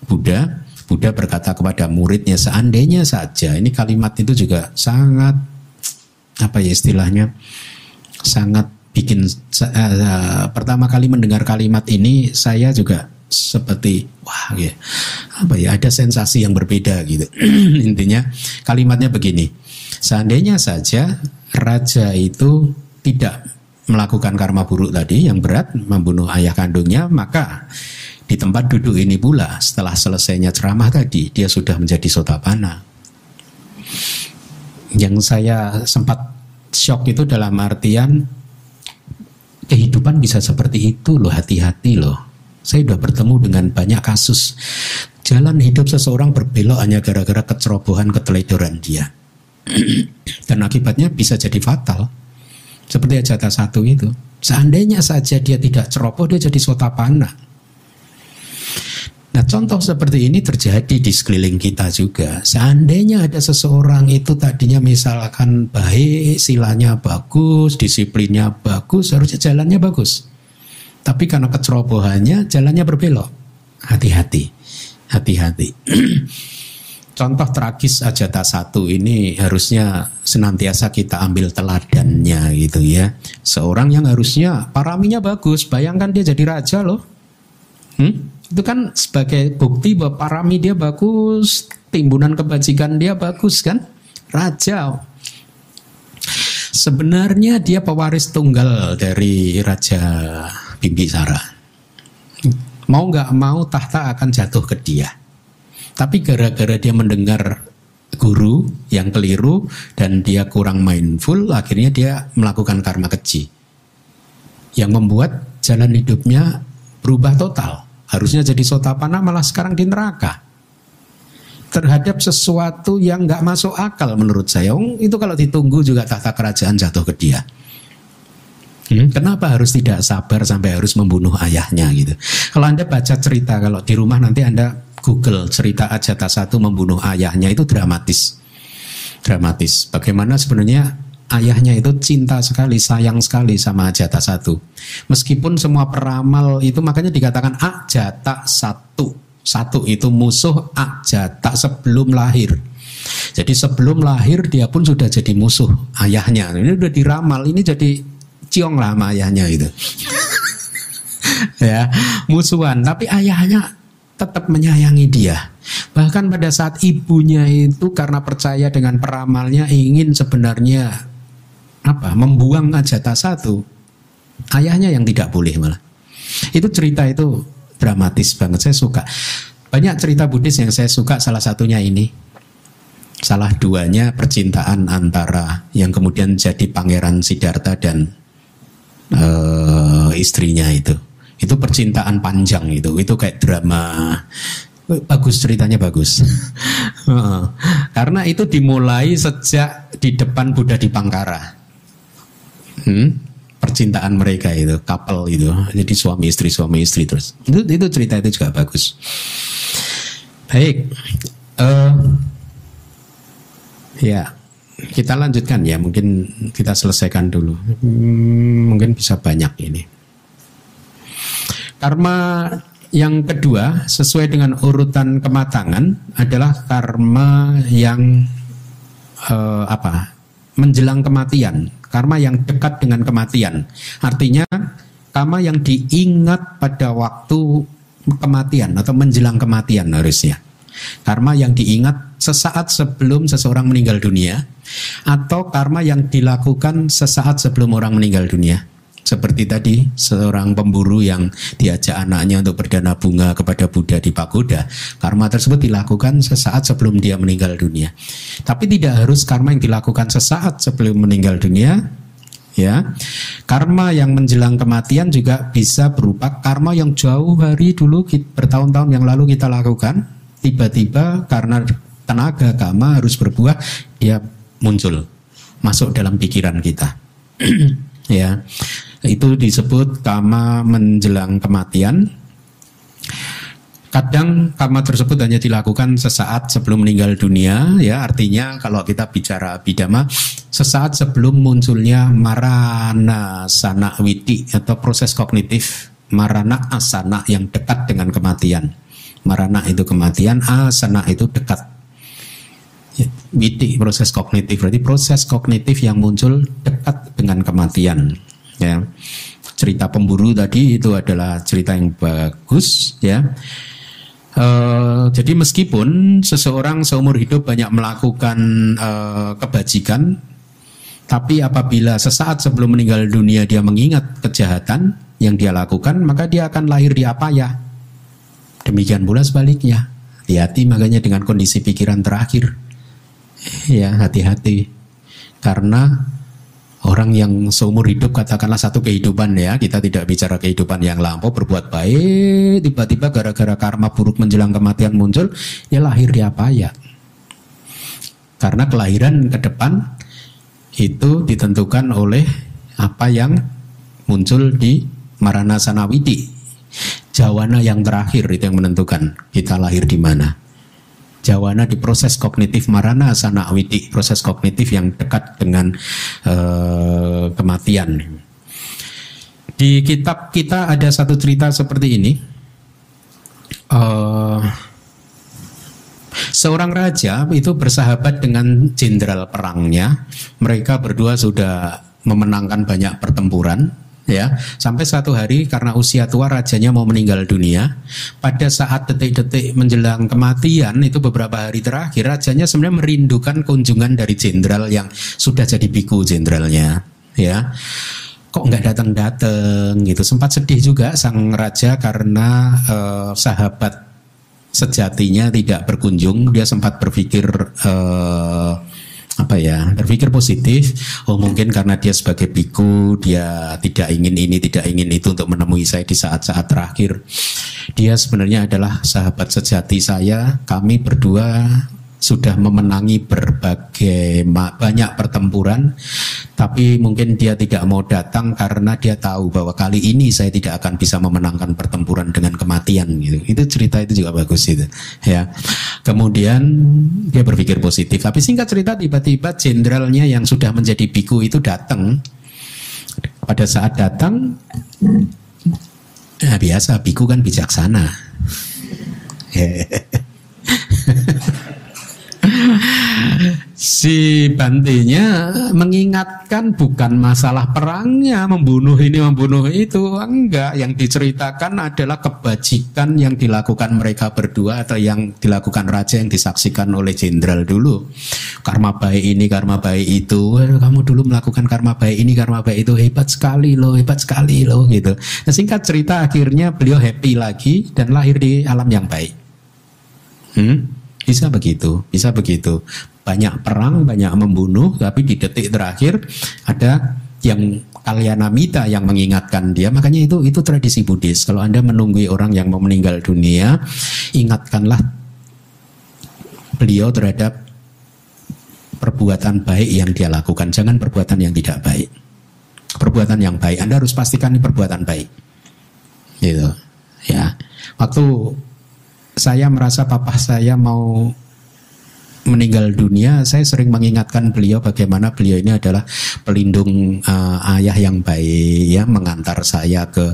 Buddha, Buddha berkata kepada muridnya, seandainya saja, ini kalimat itu juga sangat, apa ya istilahnya, sangat bikin, pertama kali mendengar kalimat ini, saya juga seperti, wah ya, apa ya, ada sensasi yang berbeda gitu. Intinya kalimatnya begini, seandainya saja raja itu tidak melakukan karma buruk tadi yang berat, membunuh ayah kandungnya, maka di tempat duduk ini pula setelah selesainya ceramah tadi dia sudah menjadi Sotapanna. Yang saya sempat shock itu dalam artian kehidupan bisa seperti itu loh, hati-hati loh. Saya sudah bertemu dengan banyak kasus jalan hidup seseorang berbelok hanya gara-gara kecerobohan, keteledoran dia. Dan akibatnya bisa jadi fatal. Seperti Ajata satu itu. Seandainya saja dia tidak ceroboh, dia jadi Sotapanna. Nah, contoh seperti ini terjadi di sekeliling kita juga. Seandainya ada seseorang itu tadinya misalkan baik, silanya bagus, disiplinnya bagus, harusnya jalannya bagus. Tapi karena kecerobohannya, jalannya berbelok. Hati-hati, hati-hati. Contoh tragis Ajata satu ini harusnya senantiasa kita ambil teladannya gitu ya. Seorang yang harusnya paraminya bagus, bayangkan dia jadi raja loh. Itu kan sebagai bukti bahwa parami dia bagus, timbunan kebajikan dia bagus kan, raja. Sebenarnya dia pewaris tunggal dari Raja Bimbisara. Mau nggak mau tahta akan jatuh ke dia. Tapi gara-gara dia mendengar guru yang keliru dan dia kurang mindful, akhirnya dia melakukan karma keji yang membuat jalan hidupnya berubah total. Harusnya jadi Sotapanna, malah sekarang di neraka terhadap sesuatu yang nggak masuk akal menurut saya. Itu kalau ditunggu juga tahta kerajaan jatuh ke dia. Kenapa harus tidak sabar sampai harus membunuh ayahnya gitu? Kalau Anda baca cerita, kalau di rumah nanti Anda Google cerita Ajata satu membunuh ayahnya, itu dramatis. Dramatis. Bagaimana sebenarnya ayahnya itu cinta sekali, sayang sekali sama Ajata satu. Meskipun semua peramal itu makanya dikatakan Ajata satu. Satu itu musuh Ajata sebelum lahir. Jadi sebelum lahir dia pun sudah jadi musuh ayahnya. Ini udah diramal, ini jadi ciong lah sama ayahnya itu. Ya, musuhan. Tapi ayahnya tetap menyayangi dia. Bahkan pada saat ibunya itu karena percaya dengan peramalnya ingin sebenarnya membuang Ajata satu, ayahnya yang tidak boleh malah. Itu cerita itu dramatis banget, saya suka. Banyak cerita Buddhis yang saya suka, salah satunya ini. Salah duanya percintaan antara yang kemudian jadi Pangeran Siddhartha dan istrinya itu. Itu percintaan panjang itu kayak drama. Bagus, ceritanya bagus. Karena itu dimulai sejak di depan Buddha Dipangkara. Percintaan mereka itu, couple itu. Jadi suami istri terus. Itu cerita itu juga bagus. Baik. Ya, kita lanjutkan ya. Mungkin kita selesaikan dulu. Mungkin bisa banyak ini. Karma yang kedua sesuai dengan urutan kematangan adalah karma yang menjelang kematian, karma yang dekat dengan kematian. Artinya karma yang diingat pada waktu kematian atau menjelang kematian harusnya. Karma yang diingat sesaat sebelum seseorang meninggal dunia, atau karma yang dilakukan sesaat sebelum orang meninggal dunia. Seperti tadi, seorang pemburu yang diajak anaknya untuk berdana bunga kepada Buddha di pagoda. Karma tersebut dilakukan sesaat sebelum dia meninggal dunia. Tapi tidak harus karma yang dilakukan sesaat sebelum meninggal dunia. Ya, karma yang menjelang kematian juga bisa berupa karma yang jauh hari dulu, bertahun-tahun yang lalu kita lakukan. Tiba-tiba karena tenaga karma harus berbuah, dia muncul, masuk dalam pikiran kita. Ya. Itu disebut karma menjelang kematian. Kadang karma tersebut hanya dilakukan sesaat sebelum meninggal dunia, ya, artinya kalau kita bicara Abhidhamma, sesaat sebelum munculnya marana asana witi atau proses kognitif marana asana yang dekat dengan kematian. Marana itu kematian, asana itu dekat. Witi proses kognitif, berarti proses kognitif yang muncul dekat dengan kematian. Ya, cerita pemburu tadi itu adalah cerita yang bagus, ya. Jadi meskipun seseorang seumur hidup banyak melakukan kebajikan, Tapi apabila sesaat sebelum meninggal dunia dia mengingat kejahatan yang dia lakukan, maka dia akan lahir di apaya. Demikian pula sebaliknya. Hati-hati makanya dengan kondisi pikiran terakhir. Ya, hati-hati. Karena orang yang seumur hidup, katakanlah satu kehidupan ya, kita tidak bicara kehidupan yang lampau, berbuat baik, tiba-tiba gara-gara karma buruk menjelang kematian muncul, ya lahir di apaya. Karena kelahiran ke depan itu ditentukan oleh apa yang muncul di Marana Sanawiti, jawana yang terakhir itu yang menentukan kita lahir di mana. Jawana di proses kognitif Marana Sanawiti, proses kognitif yang dekat dengan kematian. Di kitab kita ada satu cerita seperti ini. Seorang raja itu bersahabat dengan jenderal perangnya. Mereka berdua sudah memenangkan banyak pertempuran, ya. Sampai suatu hari karena usia tua rajanya mau meninggal dunia. Pada saat detik-detik menjelang kematian itu beberapa hari terakhir, rajanya sebenarnya merindukan kunjungan dari jenderal yang sudah jadi biku jenderalnya, ya. Kok nggak datang-datang gitu. Sempat sedih juga sang raja karena sahabat sejatinya tidak berkunjung. Dia sempat berpikir berpikir positif. Oh, mungkin karena dia sebagai biku, dia tidak ingin ini, tidak ingin itu untuk menemui saya di saat-saat terakhir. Dia sebenarnya adalah sahabat sejati saya. Kami berdua sudah memenangi banyak pertempuran, tapi mungkin dia tidak mau datang karena dia tahu bahwa kali ini saya tidak akan bisa memenangkan pertempuran dengan kematian gitu. Itu cerita itu juga bagus itu, ya. Kemudian dia berpikir positif, tapi singkat cerita tiba-tiba jenderalnya yang sudah menjadi biku itu datang. Pada saat datang, biasa biku kan bijaksana. Si Bantenya mengingatkan bukan masalah perangnya, membunuh ini membunuh itu, enggak. Yang diceritakan adalah kebajikan yang dilakukan mereka berdua atau yang dilakukan raja yang disaksikan oleh jenderal dulu. Karma baik ini, karma baik itu. Kamu dulu melakukan karma baik ini, karma baik itu, hebat sekali loh gitu. Nah, singkat cerita akhirnya beliau happy lagi dan lahir di alam yang baik. Bisa begitu. Banyak perang, banyak membunuh, tapi di detik terakhir ada yang kalyanamita yang mengingatkan dia. Makanya itu tradisi Buddhis. Kalau Anda menunggui orang yang mau meninggal dunia, ingatkanlah beliau terhadap perbuatan baik yang dia lakukan. Jangan perbuatan yang tidak baik. Perbuatan yang baik, Anda harus pastikan ini perbuatan baik. Gitu. Ya. Waktu saya merasa papa saya mau meninggal dunia, saya sering mengingatkan beliau bagaimana beliau ini adalah pelindung ayah yang baik, ya, mengantar saya ke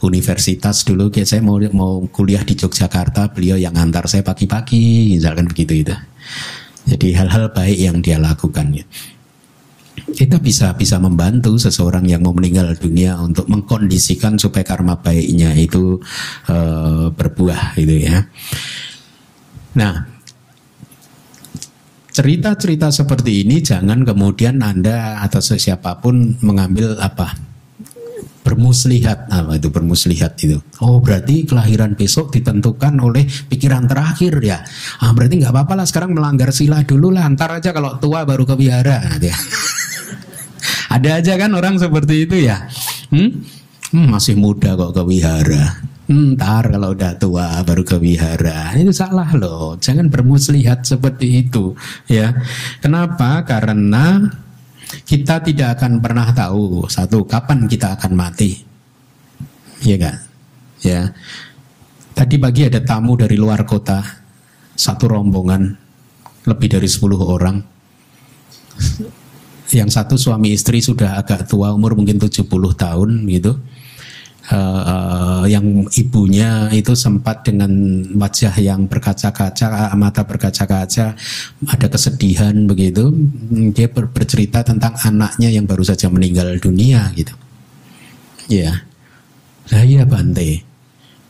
universitas dulu. Saya mau kuliah di Yogyakarta, beliau yang antar saya pagi-pagi, misalkan begitu itu. Jadi hal-hal baik yang dia lakukan, ya. Kita bisa membantu seseorang yang mau meninggal dunia untuk mengkondisikan supaya karma baiknya itu berbuah, gitu ya. Nah, cerita-cerita seperti ini jangan kemudian Anda atau siapapun mengambil bermuslihat. Apa itu bermuslihat itu? Oh, berarti kelahiran besok ditentukan oleh pikiran terakhir ya. Berarti nggak apa-apa lah sekarang melanggar sila dulu lah. Ntar aja kalau tua baru ke wihara. Ya. Ada aja kan orang seperti itu ya. Masih muda kok ke wihara. Ntar kalau udah tua baru ke wihara. Itu salah loh. Jangan bermuslihat seperti itu ya. Kenapa? Karena kita tidak akan pernah tahu satu kapan kita akan mati. Iya gak? Ya. Tadi pagi ada tamu dari luar kota, satu rombongan lebih dari 10 orang. Yang satu suami istri sudah agak tua, umur mungkin 70 tahun gitu. Yang ibunya itu sempat dengan wajah yang berkaca-kaca, mata berkaca-kaca, ada kesedihan begitu. Dia bercerita tentang anaknya yang baru saja meninggal dunia gitu. Ya, saya Bante.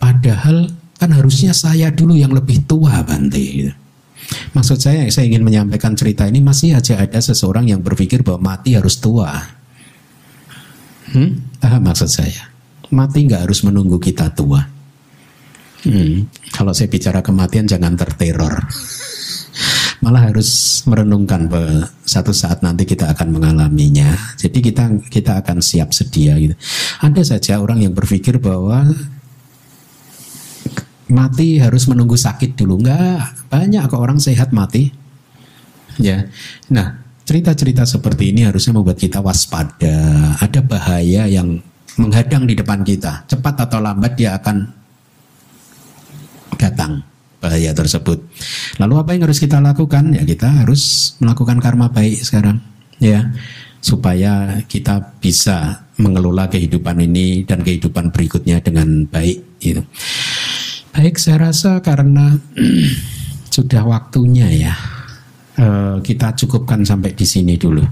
Padahal kan harusnya saya dulu yang lebih tua Bante. Gitu. Maksud saya ingin menyampaikan cerita ini, masih aja ada seseorang yang berpikir bahwa mati harus tua. Maksud saya, mati nggak harus menunggu kita tua. Kalau saya bicara kematian jangan terteror. Malah harus merenungkan bahwa satu saat nanti kita akan mengalaminya. Jadi kita akan siap sedia gitu. Ada saja orang yang berpikir bahwa mati harus menunggu sakit dulu. Enggak, banyak kok orang sehat mati. Ya. Nah, cerita-cerita seperti ini harusnya membuat kita waspada. Ada bahaya yang menghadang di depan kita. Cepat atau lambat dia akan datang bahaya tersebut. Lalu apa yang harus kita lakukan? Ya kita harus melakukan karma baik sekarang, ya, supaya kita bisa mengelola kehidupan ini dan kehidupan berikutnya dengan baik. Gitu. Baik, saya rasa karena sudah waktunya ya, kita cukupkan sampai di sini dulu.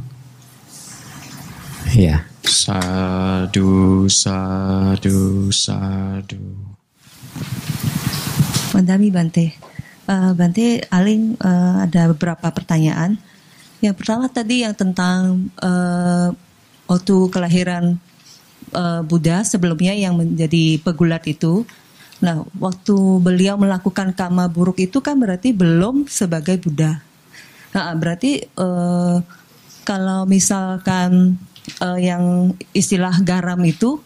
Ya. Sadu, sadu, sadu. Mandami Bante. Bante, Aling ada beberapa pertanyaan. Yang pertama tadi yang tentang waktu kelahiran Buddha sebelumnya yang menjadi pegulat itu. Nah, waktu beliau melakukan karma buruk itu kan berarti belum sebagai Buddha. Nah, berarti kalau misalkan yang istilah garam itu,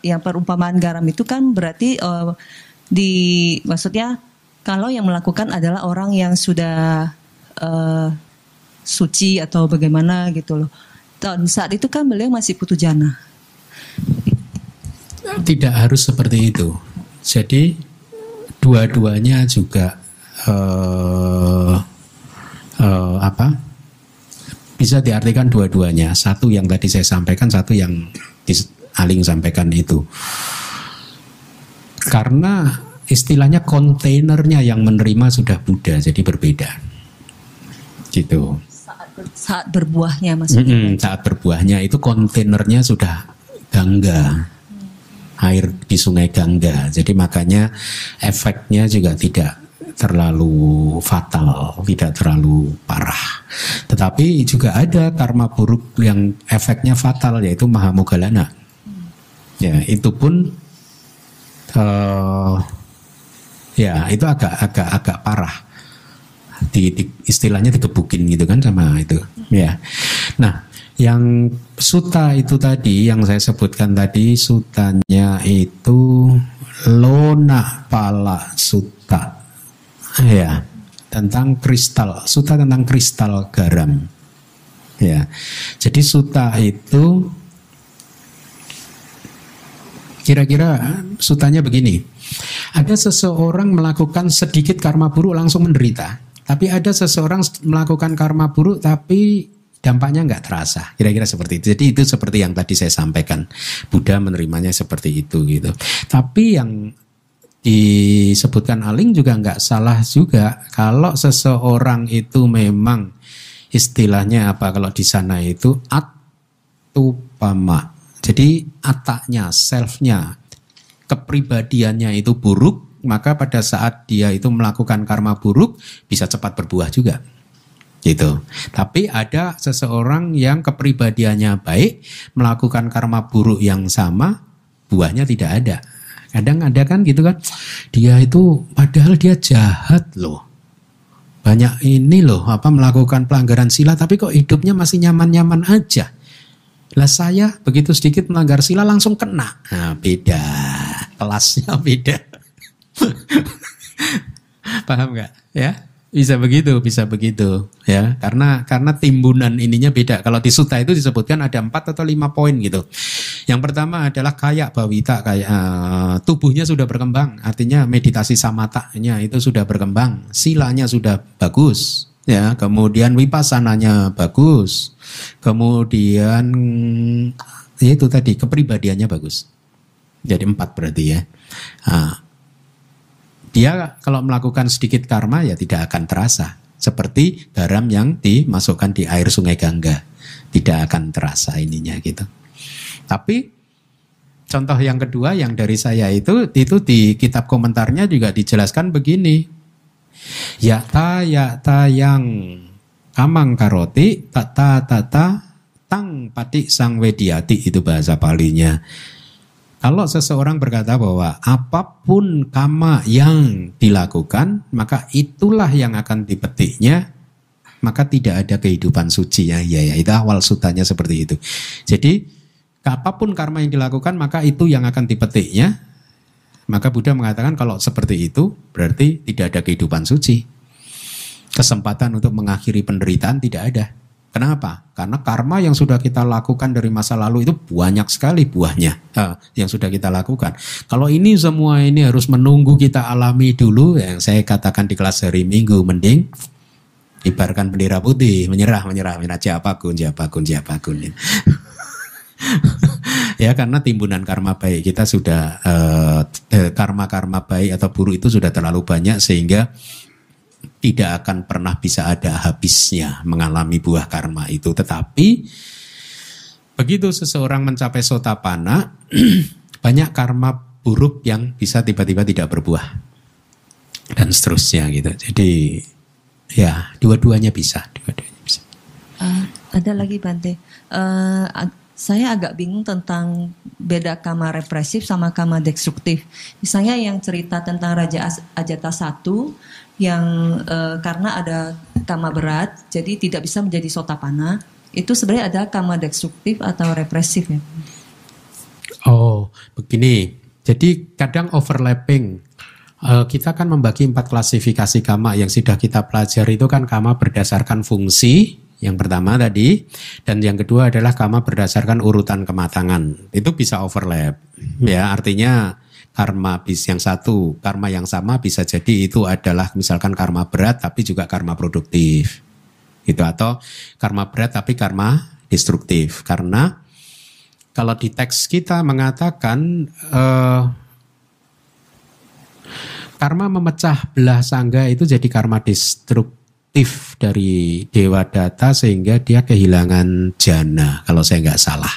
yang perumpamaan garam itu kan berarti maksudnya kalau yang melakukan adalah orang yang sudah suci atau bagaimana gitu loh. Dan saat itu kan beliau masih putu jana. Tidak harus seperti itu. Jadi dua-duanya juga bisa diartikan dua-duanya. Satu yang tadi saya sampaikan, satu yang Aling sampaikan itu. Karena istilahnya kontainernya yang menerima sudah Buddha, jadi berbeda. Gitu. Saat berbuahnya maksudnya. Saat berbuahnya itu kontainernya sudah Gangga, air di sungai Gangga. Jadi makanya efeknya juga tidak terlalu fatal, tidak terlalu parah. Tetapi juga ada karma buruk yang efeknya fatal, yaitu Mahamoggallana. Ya, itu pun ya itu agak parah. Istilahnya digebukin gitu kan sama itu. Ya. Nah, yang sutta itu tadi yang saya sebutkan tadi, sutanya itu Lonapala Sutta. Ya, tentang kristal, sutta tentang kristal garam. Ya. Jadi sutta itu kira-kira sutanya begini. Ada seseorang melakukan sedikit karma buruk langsung menderita. Tapi ada seseorang melakukan karma buruk tapi dampaknya nggak terasa. Kira-kira seperti itu. Jadi itu seperti yang tadi saya sampaikan. Buddha menerimanya seperti itu gitu. Tapi yang disebutkan Aling juga nggak salah juga. Kalau seseorang itu memang istilahnya apa kalau di sana itu attupama. Jadi ataknya, selfnya, kepribadiannya itu buruk. Maka pada saat dia itu melakukan karma buruk bisa cepat berbuah juga. Gitu. Tapi ada seseorang yang kepribadiannya baik melakukan karma buruk yang sama, buahnya tidak ada. Kadang ada kan gitu kan. Dia itu padahal dia jahat loh. Banyak ini loh melakukan pelanggaran sila tapi kok hidupnya masih nyaman-nyaman aja. Lah saya begitu sedikit melanggar sila langsung kena. Nah, beda. Kelasnya beda. Paham nggak? Ya, bisa begitu, ya. Karena timbunan ininya beda. Kalau di sutta itu disebutkan ada 4 atau 5 poin gitu. Yang pertama adalah kayak bawita, kayak tubuhnya sudah berkembang, artinya meditasi samatanya itu sudah berkembang, silanya sudah bagus, ya. Kemudian wipassananya bagus, kemudian ya itu tadi kepribadiannya bagus. Jadi 4 berarti ya. Dia kalau melakukan sedikit karma ya tidak akan terasa. Seperti garam yang dimasukkan di air sungai Gangga. Tidak akan terasa ininya gitu. Tapi contoh yang kedua yang dari saya itu di kitab komentarnya juga dijelaskan begini. Yakta yang kamang karoti tata tang pati sang wediati, itu bahasa Palinya. Kalau seseorang berkata bahwa apapun kama yang dilakukan, maka itulah yang akan dipetiknya, maka tidak ada kehidupan suci. Ya, itu awal sutanya seperti itu. Jadi apapun karma yang dilakukan, maka itu yang akan dipetiknya. Maka Buddha mengatakan kalau seperti itu berarti tidak ada kehidupan suci. Kesempatan untuk mengakhiri penderitaan tidak ada. Kenapa? Karena karma yang sudah kita lakukan dari masa lalu itu banyak sekali buahnya yang sudah kita lakukan. Kalau ini semua ini harus menunggu kita alami dulu, yang saya katakan di kelas hari Minggu, mending ibaratkan bendera putih, menyerah japakun. Ya, karena timbunan karma baik kita sudah karma-karma baik atau buruk itu sudah terlalu banyak sehingga tidak akan pernah bisa ada habisnya mengalami buah karma itu. Tetapi begitu seseorang mencapai sotapanna, banyak karma buruk yang bisa tiba-tiba tidak berbuah dan seterusnya gitu. Jadi ya dua-duanya bisa. Ada lagi Bante. Saya agak bingung tentang beda karma represif sama karma destruktif. Misalnya yang cerita tentang Raja Ajata 1 yang karena ada karma berat, jadi tidak bisa menjadi sotapanna. Itu sebenarnya ada karma destruktif atau represif ya? Oh, begini. Jadi kadang overlapping. Kita kan membagi 4 klasifikasi karma yang sudah kita pelajari itu kan karma berdasarkan fungsi. Yang pertama tadi, dan yang kedua adalah karma berdasarkan urutan kematangan. Itu bisa overlap. Ya, artinya karma yang satu, karma yang sama bisa jadi itu adalah misalkan karma berat tapi juga karma produktif. Gitu, atau karma berat tapi karma destruktif. Karena kalau di teks kita mengatakan karma memecah belah sangga itu jadi karma destruktif dari Dewa Data sehingga dia kehilangan jana kalau saya nggak salah.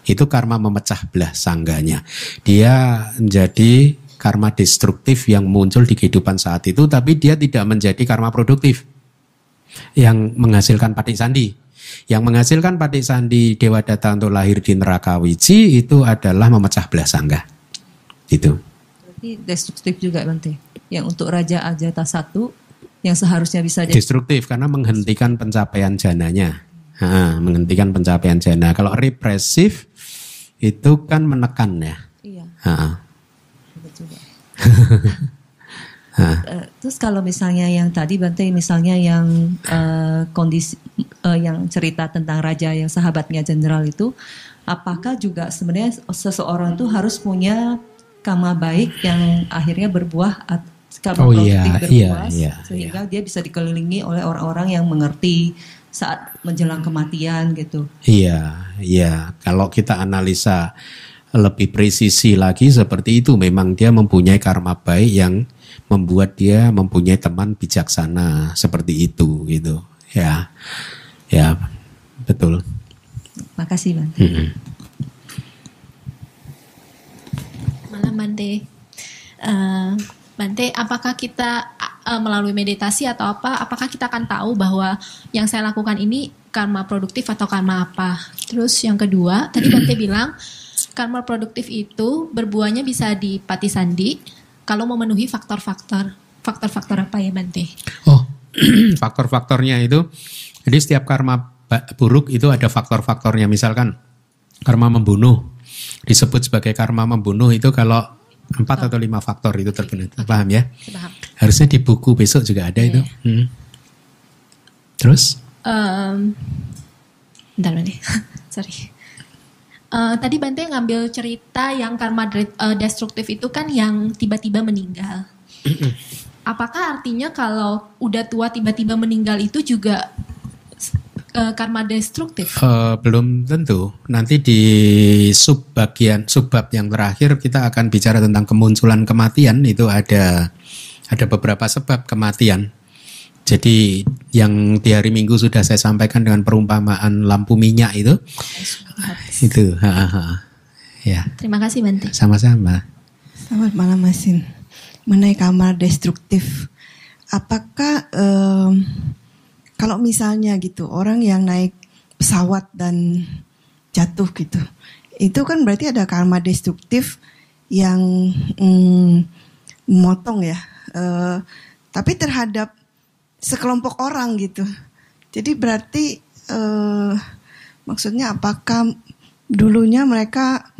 Itu karma memecah belah sangganya. Dia menjadi karma destruktif yang muncul di kehidupan saat itu, tapi dia tidak menjadi karma produktif yang menghasilkan patik sandi. Yang menghasilkan patik sandi Dewa Data untuk lahir di neraka Wiji itu adalah memecah belah sangga. Itu. Berarti destruktif juga Bante. Yang untuk Raja Ajata 1 yang seharusnya bisa jadi destruktif karena menghentikan pencapaian jananya. Menghentikan pencapaian jana. Kalau represif itu kan menekan ya. Iya. Betul. Terus kalau misalnya yang tadi Bante, misalnya yang kondisi yang cerita tentang raja yang sahabatnya jenderal itu, apakah juga sebenarnya seseorang itu harus punya karma baik yang akhirnya berbuah karma produktif berbuah sehingga dia bisa dikelilingi oleh orang-orang yang mengerti saat menjelang kematian gitu. Iya. Kalau kita analisa lebih presisi lagi seperti itu, memang dia mempunyai karma baik yang membuat dia mempunyai teman bijaksana seperti itu gitu. Ya, betul. Makasih Bante. Malam Bante. Bante, apakah kita melalui meditasi atau apakah kita akan tahu bahwa yang saya lakukan ini karma produktif atau karma apa? Terus yang kedua, tadi Bante bilang karma produktif itu berbuahnya bisa di pati sandi kalau memenuhi faktor-faktor apa ya Bante? Oh, faktor-faktornya itu, jadi setiap karma buruk itu ada faktor-faktornya. Misalkan karma membunuh disebut sebagai karma membunuh itu kalau 4 atau 5 faktor itu terpenuhi. Okay. Paham ya? Paham. Harusnya di buku besok juga ada itu. Terus? Bentar nih. Sorry. Tadi Bante ngambil cerita yang karma destruktif itu kan yang tiba-tiba meninggal. Apakah artinya kalau udah tua tiba-tiba meninggal itu juga karma destruktif? Belum tentu. Nanti di subbab yang terakhir kita akan bicara tentang kemunculan kematian. Itu ada beberapa sebab kematian. Jadi yang di hari Minggu sudah saya sampaikan dengan perumpamaan lampu minyak itu. Itu. Ya. Terima kasih Bante. Sama-sama. Selamat malam Masin. Mengenai karma destruktif, apakah kalau misalnya gitu orang yang naik pesawat dan jatuh gitu, itu kan berarti ada karma destruktif yang memotong ya, tapi terhadap sekelompok orang gitu. Jadi berarti maksudnya apakah dulunya mereka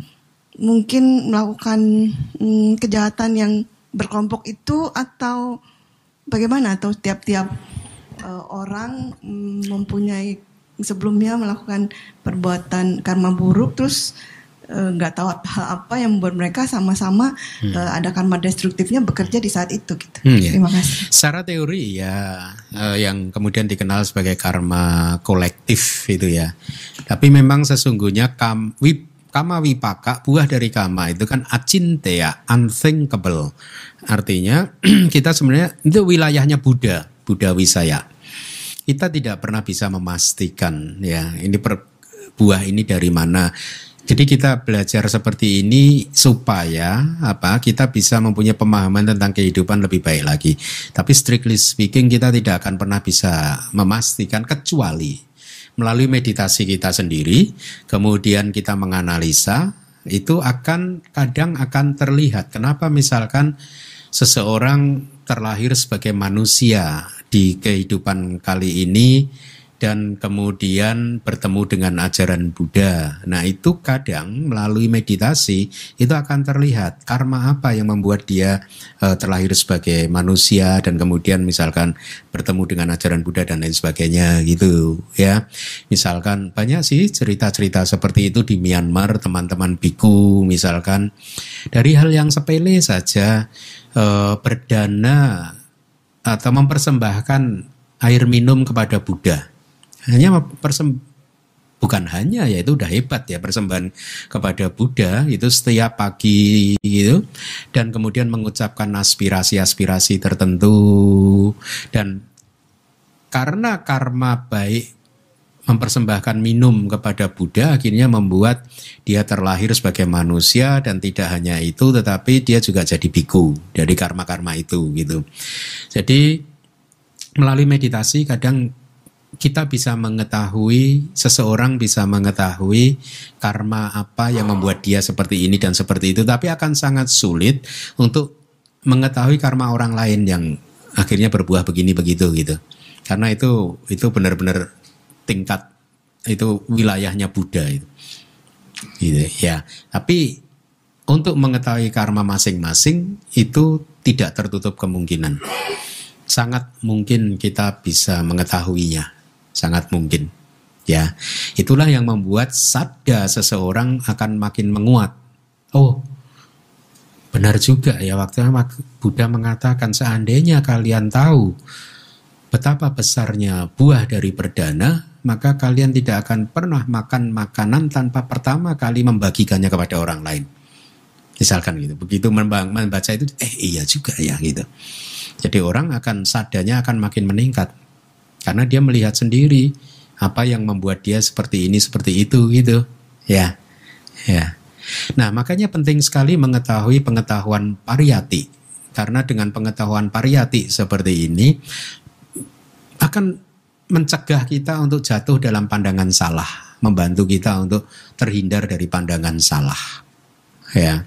mungkin melakukan kejahatan yang berkelompok itu, atau bagaimana, atau tiap-tiap orang mempunyai sebelumnya melakukan perbuatan karma buruk, terus nggak tahu apa yang membuat mereka sama-sama ada karma destruktifnya bekerja di saat itu gitu. Terima kasih. Secara teori ya yang kemudian dikenal sebagai karma kolektif itu ya. Tapi memang sesungguhnya kama wipaka, buah dari kama itu kan acinteya, unthinkable. Artinya kita sebenarnya itu wilayahnya Buddha Wisaya. Kita tidak pernah bisa memastikan ya ini buah ini dari mana. Jadi kita belajar seperti ini supaya kita bisa mempunyai pemahaman tentang kehidupan lebih baik lagi. Tapi strictly speaking kita tidak akan pernah bisa memastikan kecuali melalui meditasi kita sendiri, kemudian kita menganalisa, itu kadang akan terlihat. Kenapa misalkan seseorang terlahir sebagai manusia di kehidupan kali ini dan kemudian bertemu dengan ajaran Buddha. Nah itu kadang melalui meditasi itu akan terlihat karma apa yang membuat dia terlahir sebagai manusia dan kemudian misalkan bertemu dengan ajaran Buddha dan lain sebagainya gitu ya. Misalkan banyak sih cerita-cerita seperti itu di Myanmar, teman-teman biku misalkan dari hal yang sepele saja berdana atau mempersembahkan air minum kepada Buddha. Bukan hanya ya itu udah hebat ya, persembahan kepada Buddha itu setiap pagi gitu, dan kemudian mengucapkan aspirasi-aspirasi tertentu, dan karena karma baik mempersembahkan minum kepada Buddha akhirnya membuat dia terlahir sebagai manusia, dan tidak hanya itu tetapi dia juga jadi biku dari karma-karma itu gitu. Jadi melalui meditasi kadang kita bisa mengetahui, seseorang bisa mengetahui karma apa yang membuat dia seperti ini dan seperti itu, tapi akan sangat sulit untuk mengetahui karma orang lain yang akhirnya berbuah begini begitu gitu. Karena itu benar-benar tingkat itu wilayahnya Buddha itu. Gitu ya. Tapi untuk mengetahui karma masing-masing itu tidak tertutup kemungkinan. Sangat mungkin kita bisa mengetahuinya. Sangat mungkin. Ya. Itulah yang membuat sadda seseorang akan makin menguat. Oh, benar juga ya, waktu Buddha mengatakan seandainya kalian tahu betapa besarnya buah dari perdana, maka kalian tidak akan pernah makan makanan tanpa pertama kali membagikannya kepada orang lain. Misalkan gitu. Begitu membaca itu, iya juga ya gitu. Jadi orang akan saddanya akan makin meningkat. Karena dia melihat sendiri apa yang membuat dia seperti ini, seperti itu gitu. Ya. Ya. Nah, makanya penting sekali mengetahui pengetahuan pariyati. Karena dengan pengetahuan pariyati seperti ini akan mencegah kita untuk jatuh dalam pandangan salah, membantu kita untuk terhindar dari pandangan salah. Ya.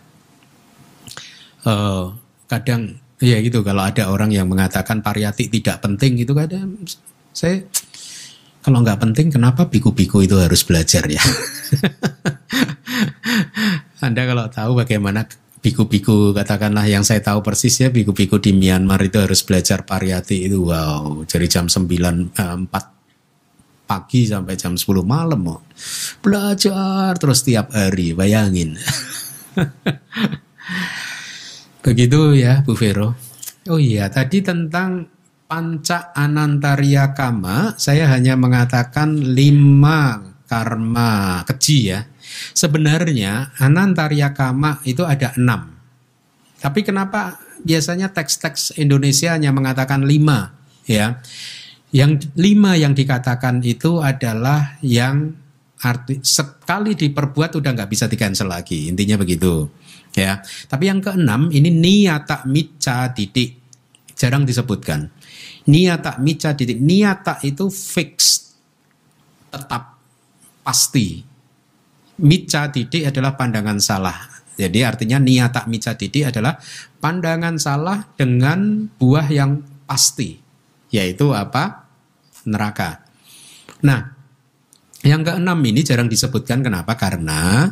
Kadang ya gitu, kalau ada orang yang mengatakan pariyati tidak penting gitu, kadang saya kalau nggak penting kenapa biku-biku itu harus belajar ya? Anda kalau tahu bagaimana biku-biku, katakanlah yang saya tahu persis ya, biku-biku di Myanmar itu harus belajar pariyati itu, wow, dari jam 4 pagi sampai jam 10 malam mau belajar terus tiap hari, bayangin. Begitu ya Bu Vero. Oh iya, tadi tentang Panca Anantariya Kama, saya hanya mengatakan 5 karma keji ya. Sebenarnya Anantariya Kama itu ada 6. Tapi kenapa biasanya teks-teks Indonesia hanya mengatakan 5 ya? Yang 5 yang dikatakan itu adalah yang sekali diperbuat udah nggak bisa di-cancel lagi. Intinya begitu ya. Tapi yang ke-6 ini niyata micca didik, jarang disebutkan. Niyata mica didik. Niyata itu fix, tetap, pasti. Mica didik adalah pandangan salah. Jadi artinya niyata mica didik adalah pandangan salah dengan buah yang pasti. Yaitu apa? Neraka. Nah, yang keenam ini jarang disebutkan. Kenapa? Karena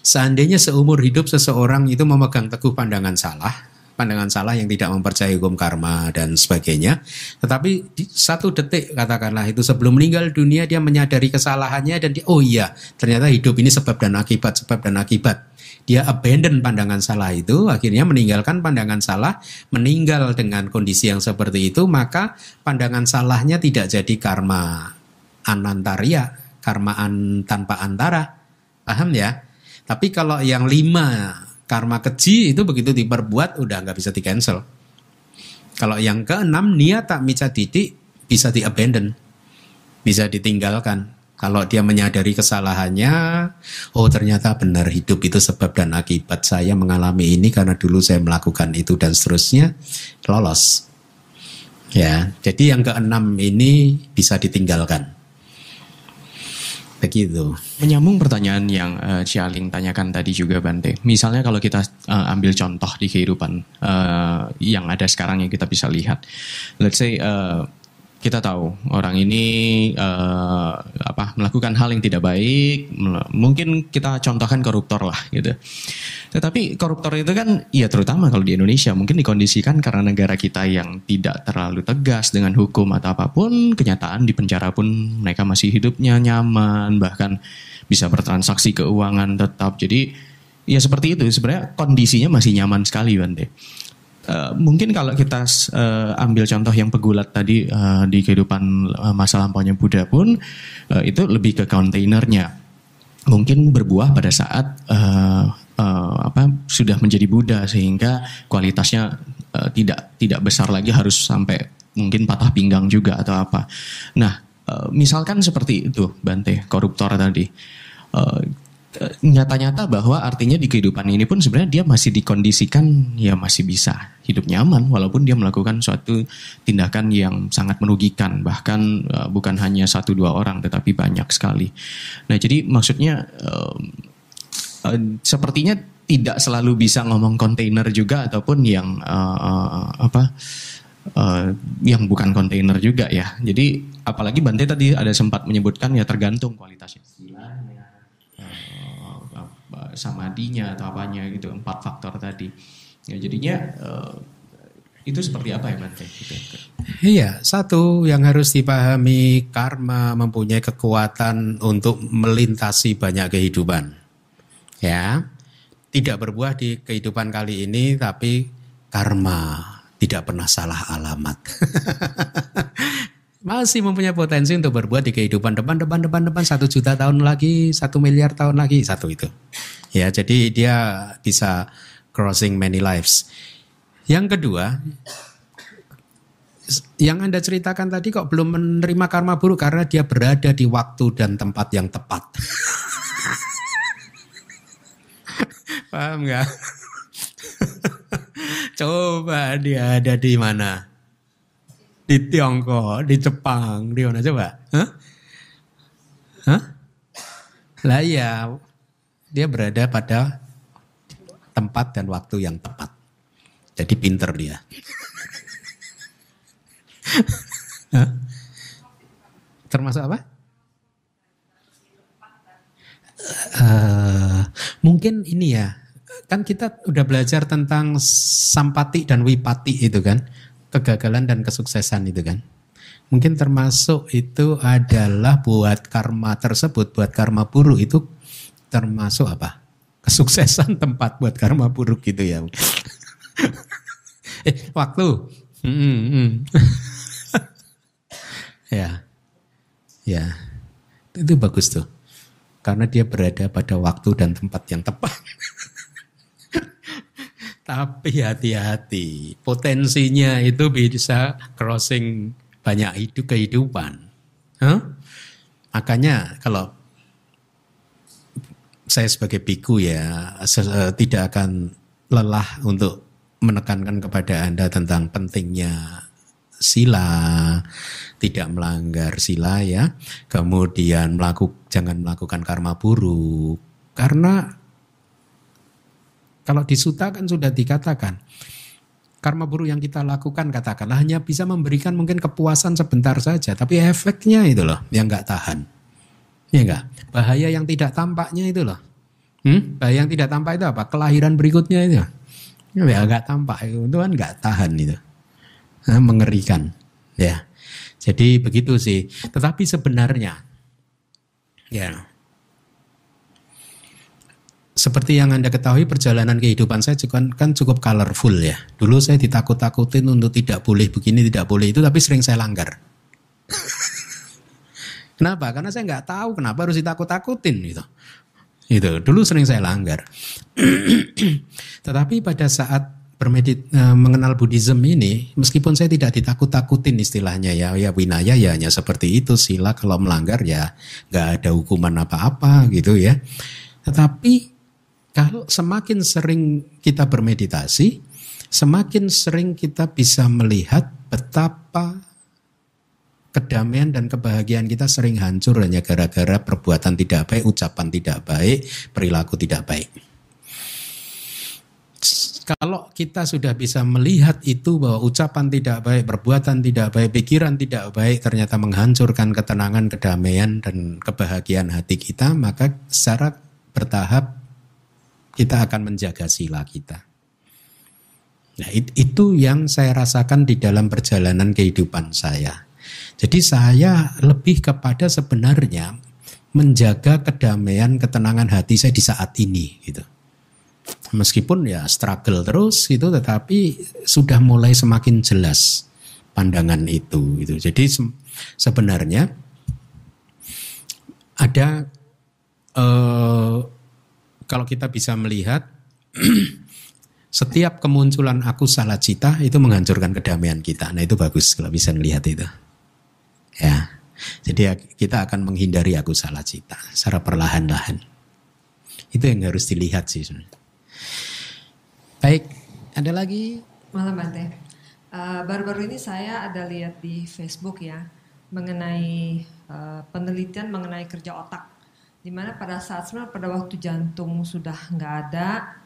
seandainya seumur hidup seseorang itu memegang teguh pandangan salah yang tidak mempercayai hukum karma dan sebagainya, tetapi di satu detik katakanlah itu sebelum meninggal dunia dia menyadari kesalahannya dan oh iya ternyata hidup ini sebab dan akibat, dia abandon pandangan salah itu, akhirnya meninggalkan pandangan salah, meninggal dengan kondisi yang seperti itu, maka pandangan salahnya tidak jadi karma anantaria, karma tanpa antara, paham ya? Tapi kalau yang 5 karma keji itu begitu diperbuat udah nggak bisa di-cancel. Kalau yang ke-6 niyata mica didik bisa di-abandon, bisa ditinggalkan. Kalau dia menyadari kesalahannya, oh ternyata benar hidup itu sebab dan akibat, saya mengalami ini karena dulu saya melakukan itu dan seterusnya, lolos. Ya, jadi yang ke-6 ini bisa ditinggalkan. Begitu. Menyambung pertanyaan yang Cialing tanyakan tadi juga Bante. Misalnya kalau kita ambil contoh di kehidupan yang ada sekarang yang kita bisa lihat. Let's say kita tahu orang ini melakukan hal yang tidak baik, mungkin kita contohkan koruptor lah gitu. Tetapi koruptor itu kan ya terutama kalau di Indonesia mungkin dikondisikan karena negara kita yang tidak terlalu tegas dengan hukum atau apapun, kenyataan di penjara pun mereka masih hidupnya nyaman, bahkan bisa bertransaksi keuangan tetap. Jadi ya seperti itu, sebenarnya kondisinya masih nyaman sekali Bante. Mungkin kalau kita ambil contoh yang pegulat tadi di kehidupan masa lampaunya Buddha pun itu lebih ke kontainernya. Mungkin berbuah pada saat sudah menjadi Buddha sehingga kualitasnya tidak besar lagi, harus sampai mungkin patah pinggang juga atau apa. Nah, misalkan seperti itu Bante, koruptor tadi. Nyata-nyata bahwa artinya di kehidupan ini pun sebenarnya dia masih dikondisikan ya masih bisa hidup nyaman walaupun dia melakukan suatu tindakan yang sangat merugikan, bahkan bukan hanya 1-2 orang tetapi banyak sekali. Nah jadi maksudnya sepertinya tidak selalu bisa ngomong kontainer juga ataupun yang yang bukan kontainer juga ya. Jadi apalagi Bante tadi ada sempat menyebutkan ya tergantung kualitasnya. Samadinya atau apanya gitu, 4 faktor tadi. Ya jadinya itu seperti apa ya Bante? Gitu. Iya, satu yang harus dipahami, karma mempunyai kekuatan untuk melintasi banyak kehidupan. Ya, tidak berbuah di kehidupan kali ini, tapi karma tidak pernah salah alamat. Masih mempunyai potensi untuk berbuat di kehidupan depan 1 juta tahun lagi, 1 miliar tahun lagi, satu itu. Ya, jadi dia bisa crossing many lives. Yang kedua, yang Anda ceritakan tadi kok belum menerima karma buruk karena dia berada di waktu dan tempat yang tepat. Paham nggak? Coba dia ada di mana? Di Tiongkok, di Jepang, di mana coba? Hah? Lah ya, dia berada pada tempat dan waktu yang tepat. Jadi pinter dia. Termasuk apa? Mungkin ini ya, kan kita udah belajar tentang sampati dan wipati itu kan. Kegagalan dan kesuksesan itu kan. Mungkin termasuk itu adalah buat karma tersebut, buat karma buruk itu termasuk apa? Kesuksesan tempat buat karma buruk gitu ya. Waktu. Ya. Itu bagus tuh. Karena dia berada pada waktu dan tempat yang tepat. Tapi hati-hati, potensinya itu bisa crossing banyak kehidupan. Makanya kalau saya sebagai biku ya tidak akan lelah untuk menekankan kepada Anda tentang pentingnya sila, tidak melanggar sila ya. Kemudian jangan melakukan karma buruk. Karena kalau di Sutta kan sudah dikatakan, karma buruk yang kita lakukan katakanlah hanya bisa memberikan mungkin kepuasan sebentar saja, tapi efeknya itu loh yang nggak tahan. Ya enggak? Bahaya yang tidak tampaknya itu loh. Bahaya yang tidak tampak itu apa? Kelahiran berikutnya itu. Ya enggak tampak, itu kan enggak tahan itu. Nah, mengerikan. Ya. Jadi begitu sih. Tetapi sebenarnya ya seperti yang Anda ketahui, perjalanan kehidupan saya kan cukup colorful ya. Dulu saya ditakut-takutin untuk tidak boleh begini, tidak boleh itu, tapi sering saya langgar. Kenapa? Karena saya nggak tahu kenapa harus ditakut-takutin gitu. Itu dulu sering saya langgar. Tetapi pada saat mengenal Buddhism ini, meskipun saya tidak ditakut-takutin istilahnya ya winaya ya hanya seperti itu, sila kalau melanggar ya nggak ada hukuman apa-apa gitu ya. Tetapi kalau semakin sering kita bermeditasi, semakin sering kita bisa melihat betapa kedamaian dan kebahagiaan kita sering hancur hanya gara-gara perbuatan tidak baik, ucapan tidak baik, perilaku tidak baik. Kalau kita sudah bisa melihat itu bahwa ucapan tidak baik, perbuatan tidak baik, pikiran tidak baik ternyata menghancurkan ketenangan, kedamaian dan kebahagiaan hati kita, maka secara bertahap kita akan menjaga sila kita. Nah, itu yang saya rasakan di dalam perjalanan kehidupan saya. Jadi saya lebih kepada sebenarnya menjaga kedamaian, ketenangan hati saya di saat ini gitu. Meskipun ya struggle terus gitu, tetapi sudah mulai semakin jelas pandangan itu gitu. Jadi sebenarnya ada kalau kita bisa melihat setiap kemunculan aku salah cita itu menghancurkan kedamaian kita. Nah itu bagus kalau bisa melihat itu. Ya, jadi kita akan menghindari aku salah cita secara perlahan-lahan. Itu yang harus dilihat sih sebenarnya. Baik, ada lagi? Malam Bante. Baru-baru ini saya ada lihat di Facebook ya mengenai penelitian mengenai kerja otak. Dimana pada saat sebenarnya pada waktu jantung sudah nggak ada,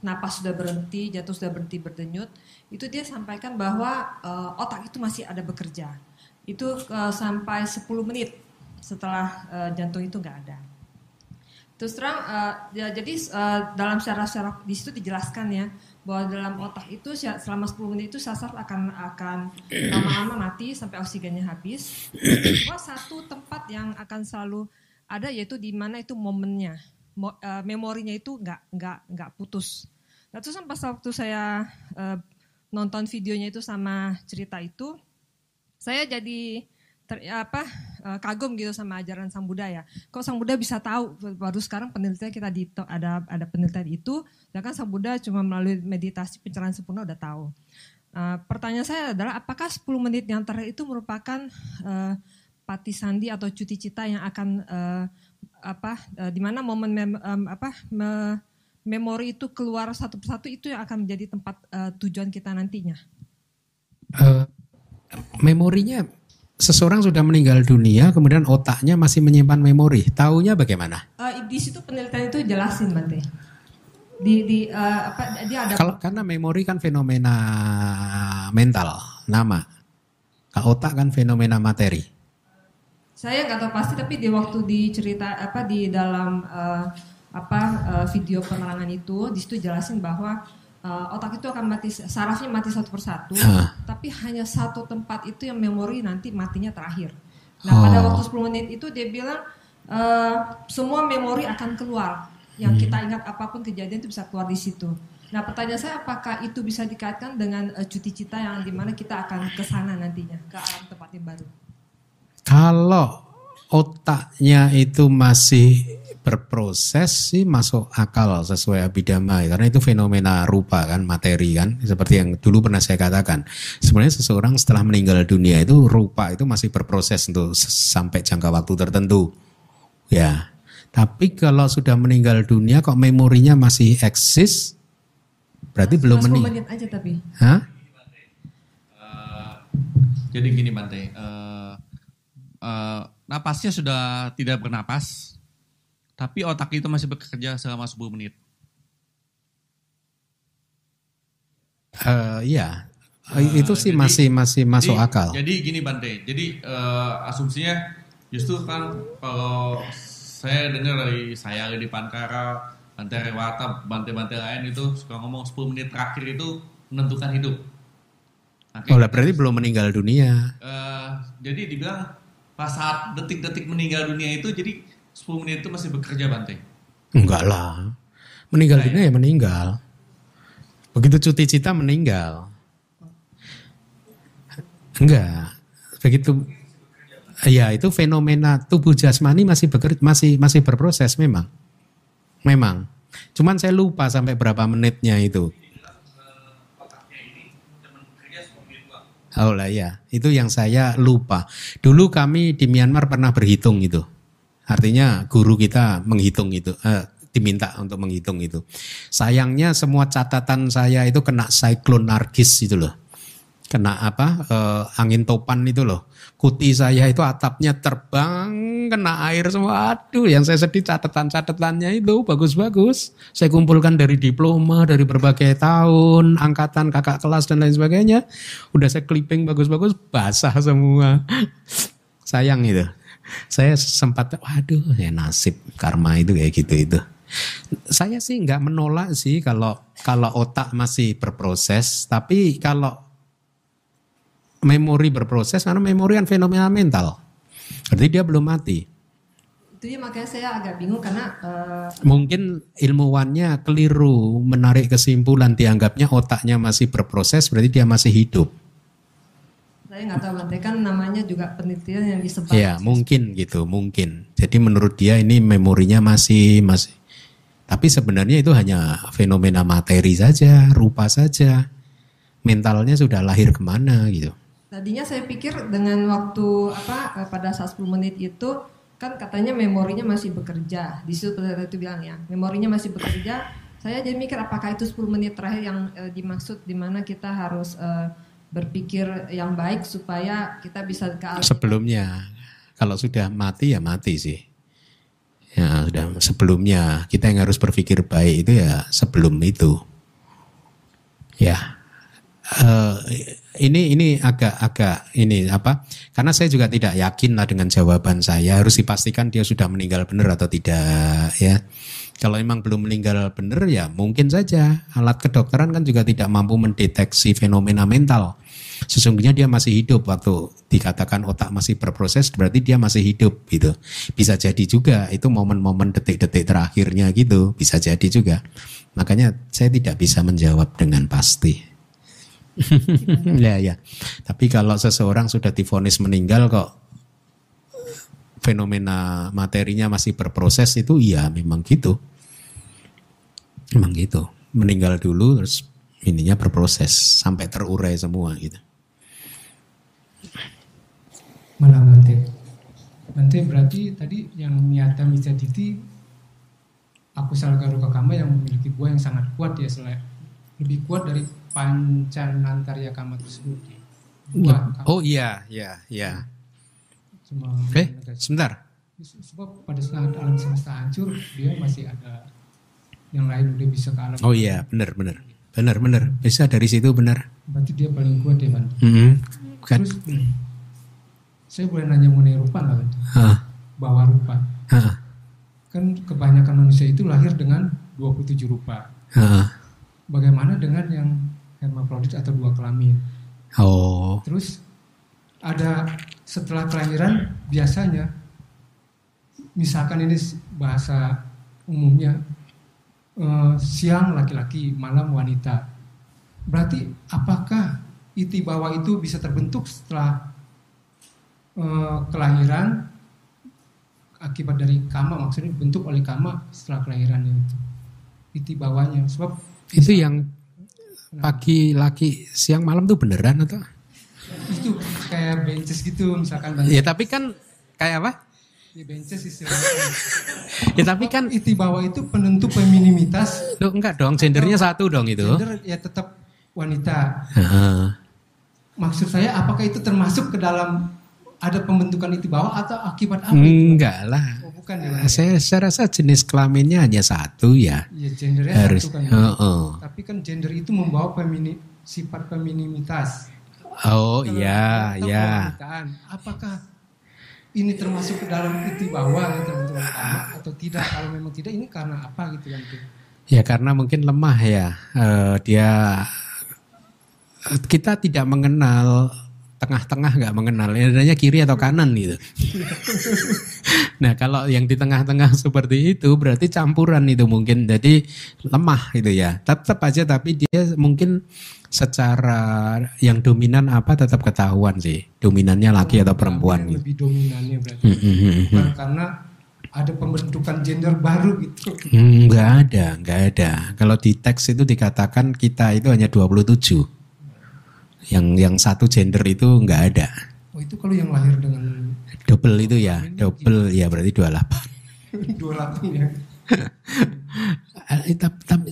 napas sudah berhenti, jantung sudah berhenti berdenyut, itu dia sampaikan bahwa otak itu masih ada bekerja. Itu sampai 10 menit setelah jantung itu nggak ada. Terus terang, jadi dalam secara di situ dijelaskan ya bahwa dalam otak itu selama 10 menit itu sasar akan lama-lama mati sampai oksigennya habis. Cuma satu tempat yang akan selalu ada yaitu di mana itu momennya, memorinya itu nggak putus. Nah terus pas waktu saya nonton videonya itu sama cerita itu, saya jadi kagum gitu sama ajaran Sang Buddha ya. Kok Sang Buddha bisa tahu? Baru sekarang penelitian kita ada penelitian itu, sedangkan Sang Buddha cuma melalui meditasi pencerahan sempurna udah tahu. Pertanyaan saya adalah apakah 10 menit yang terakhir itu merupakan pati sandi atau cuti cita yang akan di mana momen memori itu keluar satu persatu itu yang akan menjadi tempat tujuan kita nantinya. Memorinya seseorang sudah meninggal dunia, kemudian otaknya masih menyimpan memori. Taunya bagaimana? Di situ penelitian itu jelasin, Bante. Dia ada. Karena memori kan fenomena mental, nama. Kalau otak kan fenomena materi. Saya nggak tahu pasti, tapi di waktu dicerita di dalam video penerangan itu, di situ jelasin bahwa otak itu akan mati, sarafnya mati satu persatu, tapi hanya satu tempat itu yang memori nanti matinya terakhir. Nah pada waktu 10 menit itu dia bilang semua memori akan keluar, yang kita ingat apapun kejadian itu bisa keluar di situ. Nah pertanyaan saya apakah itu bisa dikaitkan dengan cuti cita yang dimana kita akan ke sana nantinya, ke alam tempat yang baru? Kalau otaknya itu masih berproses sih masuk akal sesuai Abhidhamma, karena itu fenomena rupa kan, materi kan, seperti yang dulu pernah saya katakan. Sebenarnya seseorang setelah meninggal dunia itu rupa itu masih berproses untuk sampai jangka waktu tertentu ya. Tapi kalau sudah meninggal dunia kok memorinya masih eksis, berarti belum meninggal. 10 menit aja tapi. Jadi gini Bante, napasnya sudah tidak bernapas, tapi otak itu masih bekerja selama 10 menit. Iya, itu sih masih masuk akal. Jadi gini Bante, jadi asumsinya justru kan kalau saya dengar dari saya di Pankara, Bante Rewata, Bante-Bante lain itu suka ngomong 10 menit terakhir itu menentukan hidup. Okay. Oh lah berarti belum meninggal dunia. Jadi dibilang pas saat detik-detik meninggal dunia itu jadi 10 menit itu masih bekerja Bante. Enggak lah. Meninggal dunia ya meninggal. Begitu cuti cita meninggal. Enggak. Begitu ya itu fenomena tubuh jasmani masih bekerja, masih berproses memang. Memang. Cuman saya lupa sampai berapa menitnya itu. Oh lah ya, itu yang saya lupa. Dulu kami di Myanmar pernah berhitung itu. Artinya guru kita menghitung itu, diminta untuk menghitung itu. Sayangnya semua catatan saya itu kena siklon Nargis itu loh. Kena angin topan itu loh. Kuti saya itu atapnya terbang, kena air semua. Aduh, yang saya sedih catatan-catatannya itu bagus-bagus. Saya kumpulkan dari diploma, dari berbagai tahun, angkatan, kakak kelas dan lain sebagainya. Udah saya clipping bagus-bagus, basah semua. Sayang itu. Saya sempat, waduh ya nasib karma itu kayak gitu itu. Saya sih nggak menolak sih kalau otak masih berproses, tapi kalau memori berproses karena memori kan fenomena mental. Berarti dia belum mati. Itu ya makanya saya agak bingung karena mungkin ilmuwannya keliru menarik kesimpulan dianggapnya otaknya masih berproses berarti dia masih hidup. Saya nggak tahu Bante, kan namanya juga penelitian yang disebar. Ya mungkin gitu, mungkin. Jadi menurut dia ini memorinya masih. Tapi sebenarnya itu hanya fenomena materi saja, rupa saja. Mentalnya sudah lahir kemana gitu. Tadinya saya pikir dengan waktu pada saat 10 menit itu kan katanya memorinya masih bekerja. Di situ itu bilang ya, memorinya masih bekerja. Saya jadi mikir apakah itu 10 menit terakhir yang dimaksud di mana kita harus berpikir yang baik supaya kita bisa ke arah. Sebelumnya, kalau sudah mati ya mati sih. Ya sudah sebelumnya kita yang harus berpikir baik itu ya sebelum itu. Ya. Ini agak ini apa? Karena saya juga tidak yakin lah dengan jawaban saya. Harus dipastikan dia sudah meninggal benar atau tidak ya. Kalau memang belum meninggal benar ya mungkin saja alat kedokteran kan juga tidak mampu mendeteksi fenomena mental. Sesungguhnya dia masih hidup waktu dikatakan otak masih berproses berarti dia masih hidup gitu. Bisa jadi juga itu momen-momen detik-detik terakhirnya gitu. Bisa jadi juga. Makanya saya tidak bisa menjawab dengan pasti. Ya. Tapi kalau seseorang sudah divonis meninggal kok fenomena materinya masih berproses itu iya memang gitu. Memang gitu. Meninggal dulu terus ininya berproses sampai terurai semua gitu. Malam Bante berarti tadi yang nyata misaditi aku salgaruka kama yang memiliki buah yang sangat kuat ya, lebih kuat dari Pancanantarya kama tersebut. Oh iya. Oke, sebentar. Sebab pada saat alam semesta hancur, dia masih ada yang lain udah bisa ke alam. Oh iya, benar. Bisa dari situ benar. Berarti dia paling kuat ya, Bante. Kan. Terus saya boleh nanya mengenai rupa nggak, Bante? Bahwa rupa. Kan kebanyakan manusia itu lahir dengan 27 rupa. Bagaimana dengan yang hermafrodit atau dua kelamin? Oh. Terus ada setelah kelahiran biasanya, misalkan ini bahasa umumnya, siang laki-laki, malam wanita. Berarti apakah iti bawa itu bisa terbentuk setelah kelahiran akibat dari kama, maksudnya dibentuk oleh kama setelah kelahirannya itu? Iti bawanya, sebab itu yang pagi laki siang malam tuh beneran atau? Itu kayak benches gitu misalkan. Ya tapi kan kayak apa? Ya benches istilahnya. Ya tapi kan iti bawah itu penentu femininitas. Loh enggak dong, gendernya satu dong itu. Gender ya tetap wanita. maksud saya apakah itu termasuk ke dalam ada pembentukan itibawa atau akibat apa? Enggak lah. Oh, bukan ya. Saya rasa jenis kelaminnya hanya satu ya. Ya gendernya Harus. satu kan. Tapi kan gender itu membawa sifat femininitas. Oh Kalau iya, atau ya. kewanitaan, apakah ini termasuk ke dalam itibawa yang terbentuk kama atau tidak? Kalau memang tidak, ini karena apa gitu kan? Ya karena mungkin lemah ya. Kita tidak mengenal tengah-tengah, nggak mengenal. Adanya kiri atau kanan gitu. Nah kalau yang di tengah-tengah seperti itu berarti campuran itu mungkin. Jadi lemah gitu ya. Tetap aja tapi dia mungkin secara yang dominan apa tetap ketahuan sih. Dominannya laki atau perempuan gitu. Lebih dominannya berarti. Karena ada pembentukan gender baru gitu. Nggak ada. Kalau di teks itu dikatakan kita itu hanya 27. Yang satu gender itu nggak ada. Oh itu kalau yang lahir dengan double itu ya, double ya berarti 28. 28 ya.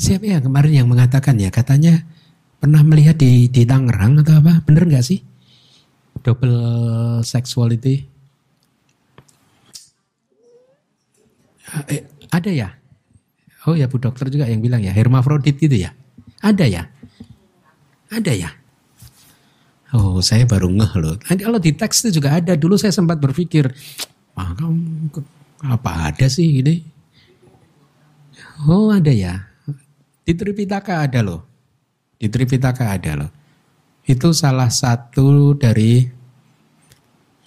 Siapa ya kemarin yang mengatakan ya, katanya pernah melihat di Tangerang atau apa? Bener nggak sih? Double sexuality. Ada ya? Oh ya Bu Dokter juga yang bilang ya, hermafrodit gitu ya? Ada ya? Ada ya? Oh saya baru ngeh loh. Kalau di teks itu juga ada. Dulu saya sempat berpikir, apa ada sih gini? Oh ada ya. Di Tripitaka ada loh. Di Tripitaka ada loh. Itu salah satu dari,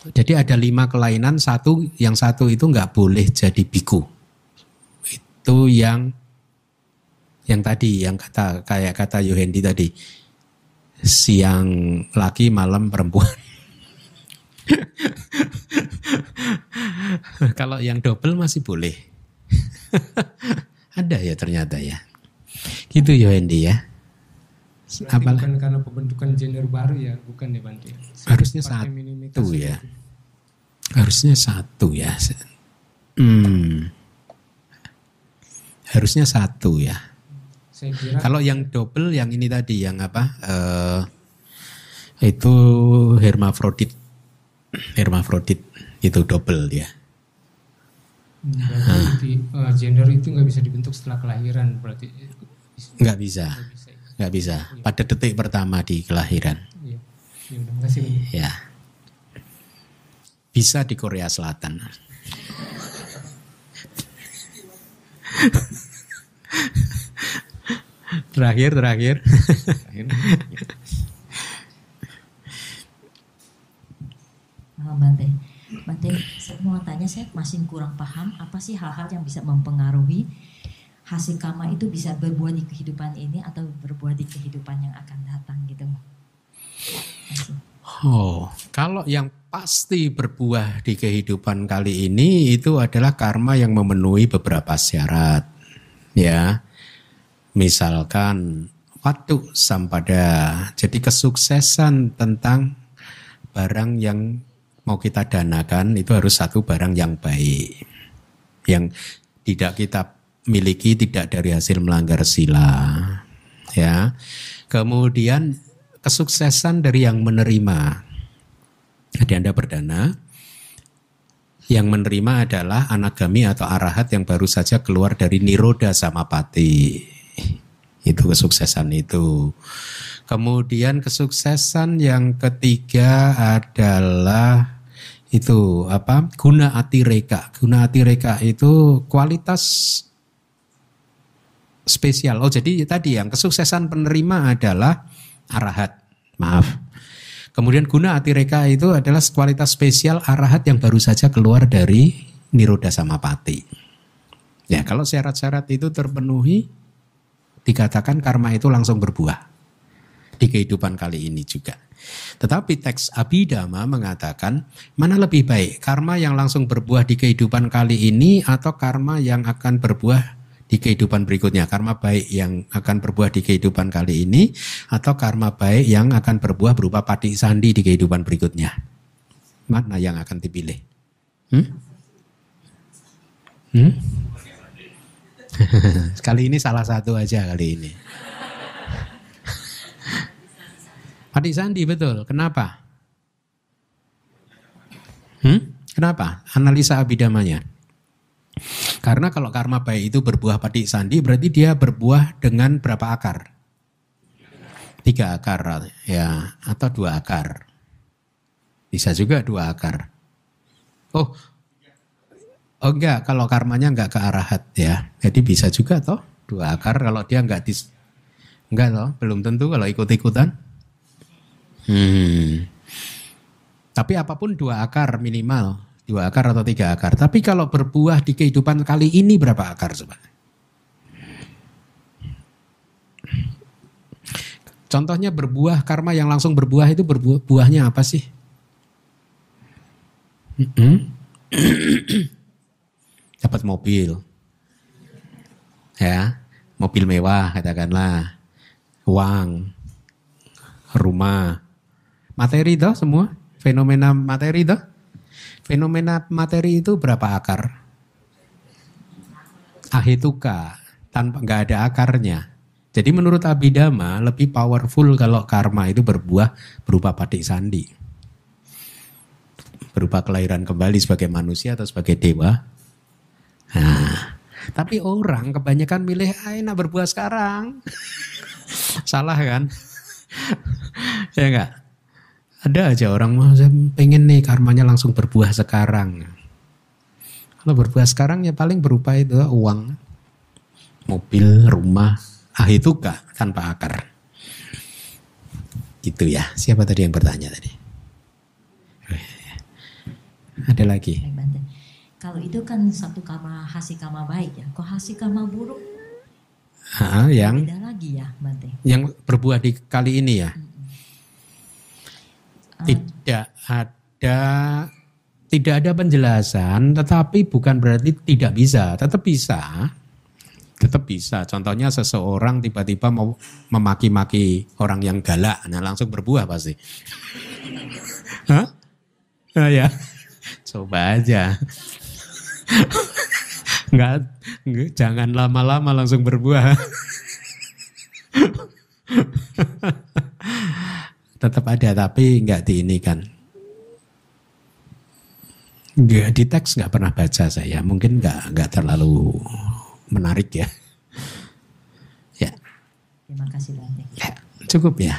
jadi ada 5 kelainan, yang satu itu nggak boleh jadi biku. Itu yang tadi, yang kayak kata Yohendi tadi. Siang laki, malam perempuan. Kalau yang double masih boleh. Ada ya ternyata ya. Gitu ya Hendy ya. Bukan karena pembentukan gender baru ya, bukan ya Bante. Harusnya satu ya. Harusnya satu ya. Harusnya satu ya. Kalau yang double, yang ini tadi, yang apa? Itu hermafrodit itu double dia. Berarti gender itu nggak bisa dibentuk setelah kelahiran berarti? Nggak bisa. Pada detik pertama di kelahiran. Iya. Ya udah, makasih. Ya. Bisa di Korea Selatan. Terakhir. Bante, saya mau tanya, saya masih kurang paham apa sih hal-hal yang bisa mempengaruhi hasil karma itu bisa berbuah di kehidupan ini atau berbuah di kehidupan yang akan datang gitu. Oh, kalau yang pasti berbuah di kehidupan kali ini itu adalah karma yang memenuhi beberapa syarat. Ya. Misalkan waktu sampada, jadi kesuksesan tentang barang yang mau kita danakan itu harus satu barang yang baik, yang tidak kita miliki, tidak dari hasil melanggar sila, ya. Kemudian kesuksesan dari yang menerima. Jadi Anda berdana, yang menerima adalah anagami atau arahat yang baru saja keluar dari nirodha samapati. Itu kesuksesan itu. Kemudian kesuksesan yang ketiga adalah itu apa? Guna atireka. Guna atireka itu kualitas spesial. Oh jadi tadi yang kesuksesan penerima adalah arahat. Maaf. Kemudian guna atireka itu adalah kualitas spesial arahat yang baru saja keluar dari nirodha samapati. Ya kalau syarat-syarat itu terpenuhi, dikatakan karma itu langsung berbuah di kehidupan kali ini juga. Tetapi teks Abhidhamma mengatakan mana lebih baik, karma yang langsung berbuah di kehidupan kali ini atau karma yang akan berbuah di kehidupan berikutnya. Karma baik yang akan berbuah di kehidupan kali ini atau karma baik yang akan berbuah berupa patik sandi di kehidupan berikutnya. Mana yang akan dipilih? Kali ini salah satu aja kali ini. Patik Sandi betul. Kenapa? Kenapa? Analisa abidamanya. Karena kalau karma baik itu berbuah patik sandi, berarti dia berbuah dengan berapa akar? 3 akar ya, atau 2 akar. Bisa juga 2 akar. Oh enggak, kalau karmanya enggak ke arahat ya. Jadi bisa juga toh 2 akar kalau dia enggak toh, belum tentu kalau ikut-ikutan. Tapi apapun 2 akar minimal. 2 akar atau 3 akar. Tapi kalau berbuah di kehidupan kali ini berapa akar coba? Contohnya berbuah, karma yang langsung berbuah itu buahnya apa sih? Dapat mobil. Ya, mobil mewah katakanlah. Uang. Rumah. Materi toh semua? Fenomena materi toh? Fenomena materi itu berapa akar? Ahituka, tanpa nggak ada akarnya. Jadi menurut Abhidhamma lebih powerful kalau karma itu berbuah berupa patik sandi. Berupa kelahiran kembali sebagai manusia atau sebagai dewa. Nah, tapi orang kebanyakan milih enak berbuah sekarang. Salah kan? Ya enggak? Ada aja orang saya pengen nih karmanya langsung berbuah sekarang. Kalau berbuah sekarang ya paling berupa itu uang, mobil, rumah, ahituka tanpa akar. Gitu ya. Siapa tadi yang bertanya tadi? Ada lagi. Kalau itu kan satu karma hasil karma baik ya. Kok hasil karma buruk? Yang beda lagi ya, Bante. Yang berbuah di kali ini ya. Tidak ada penjelasan, tetapi bukan berarti tidak bisa, tetap bisa. Contohnya seseorang tiba-tiba mau memaki-maki orang yang galak, nah langsung berbuah pasti. Hah? Nah, ya, coba aja. Enggak, jangan lama-lama langsung berbuah. Tetap ada, tapi enggak diinikan. Enggak, di teks enggak pernah baca saya. Mungkin enggak terlalu menarik ya. Ya. Terima kasih Bante. Ya, cukup ya.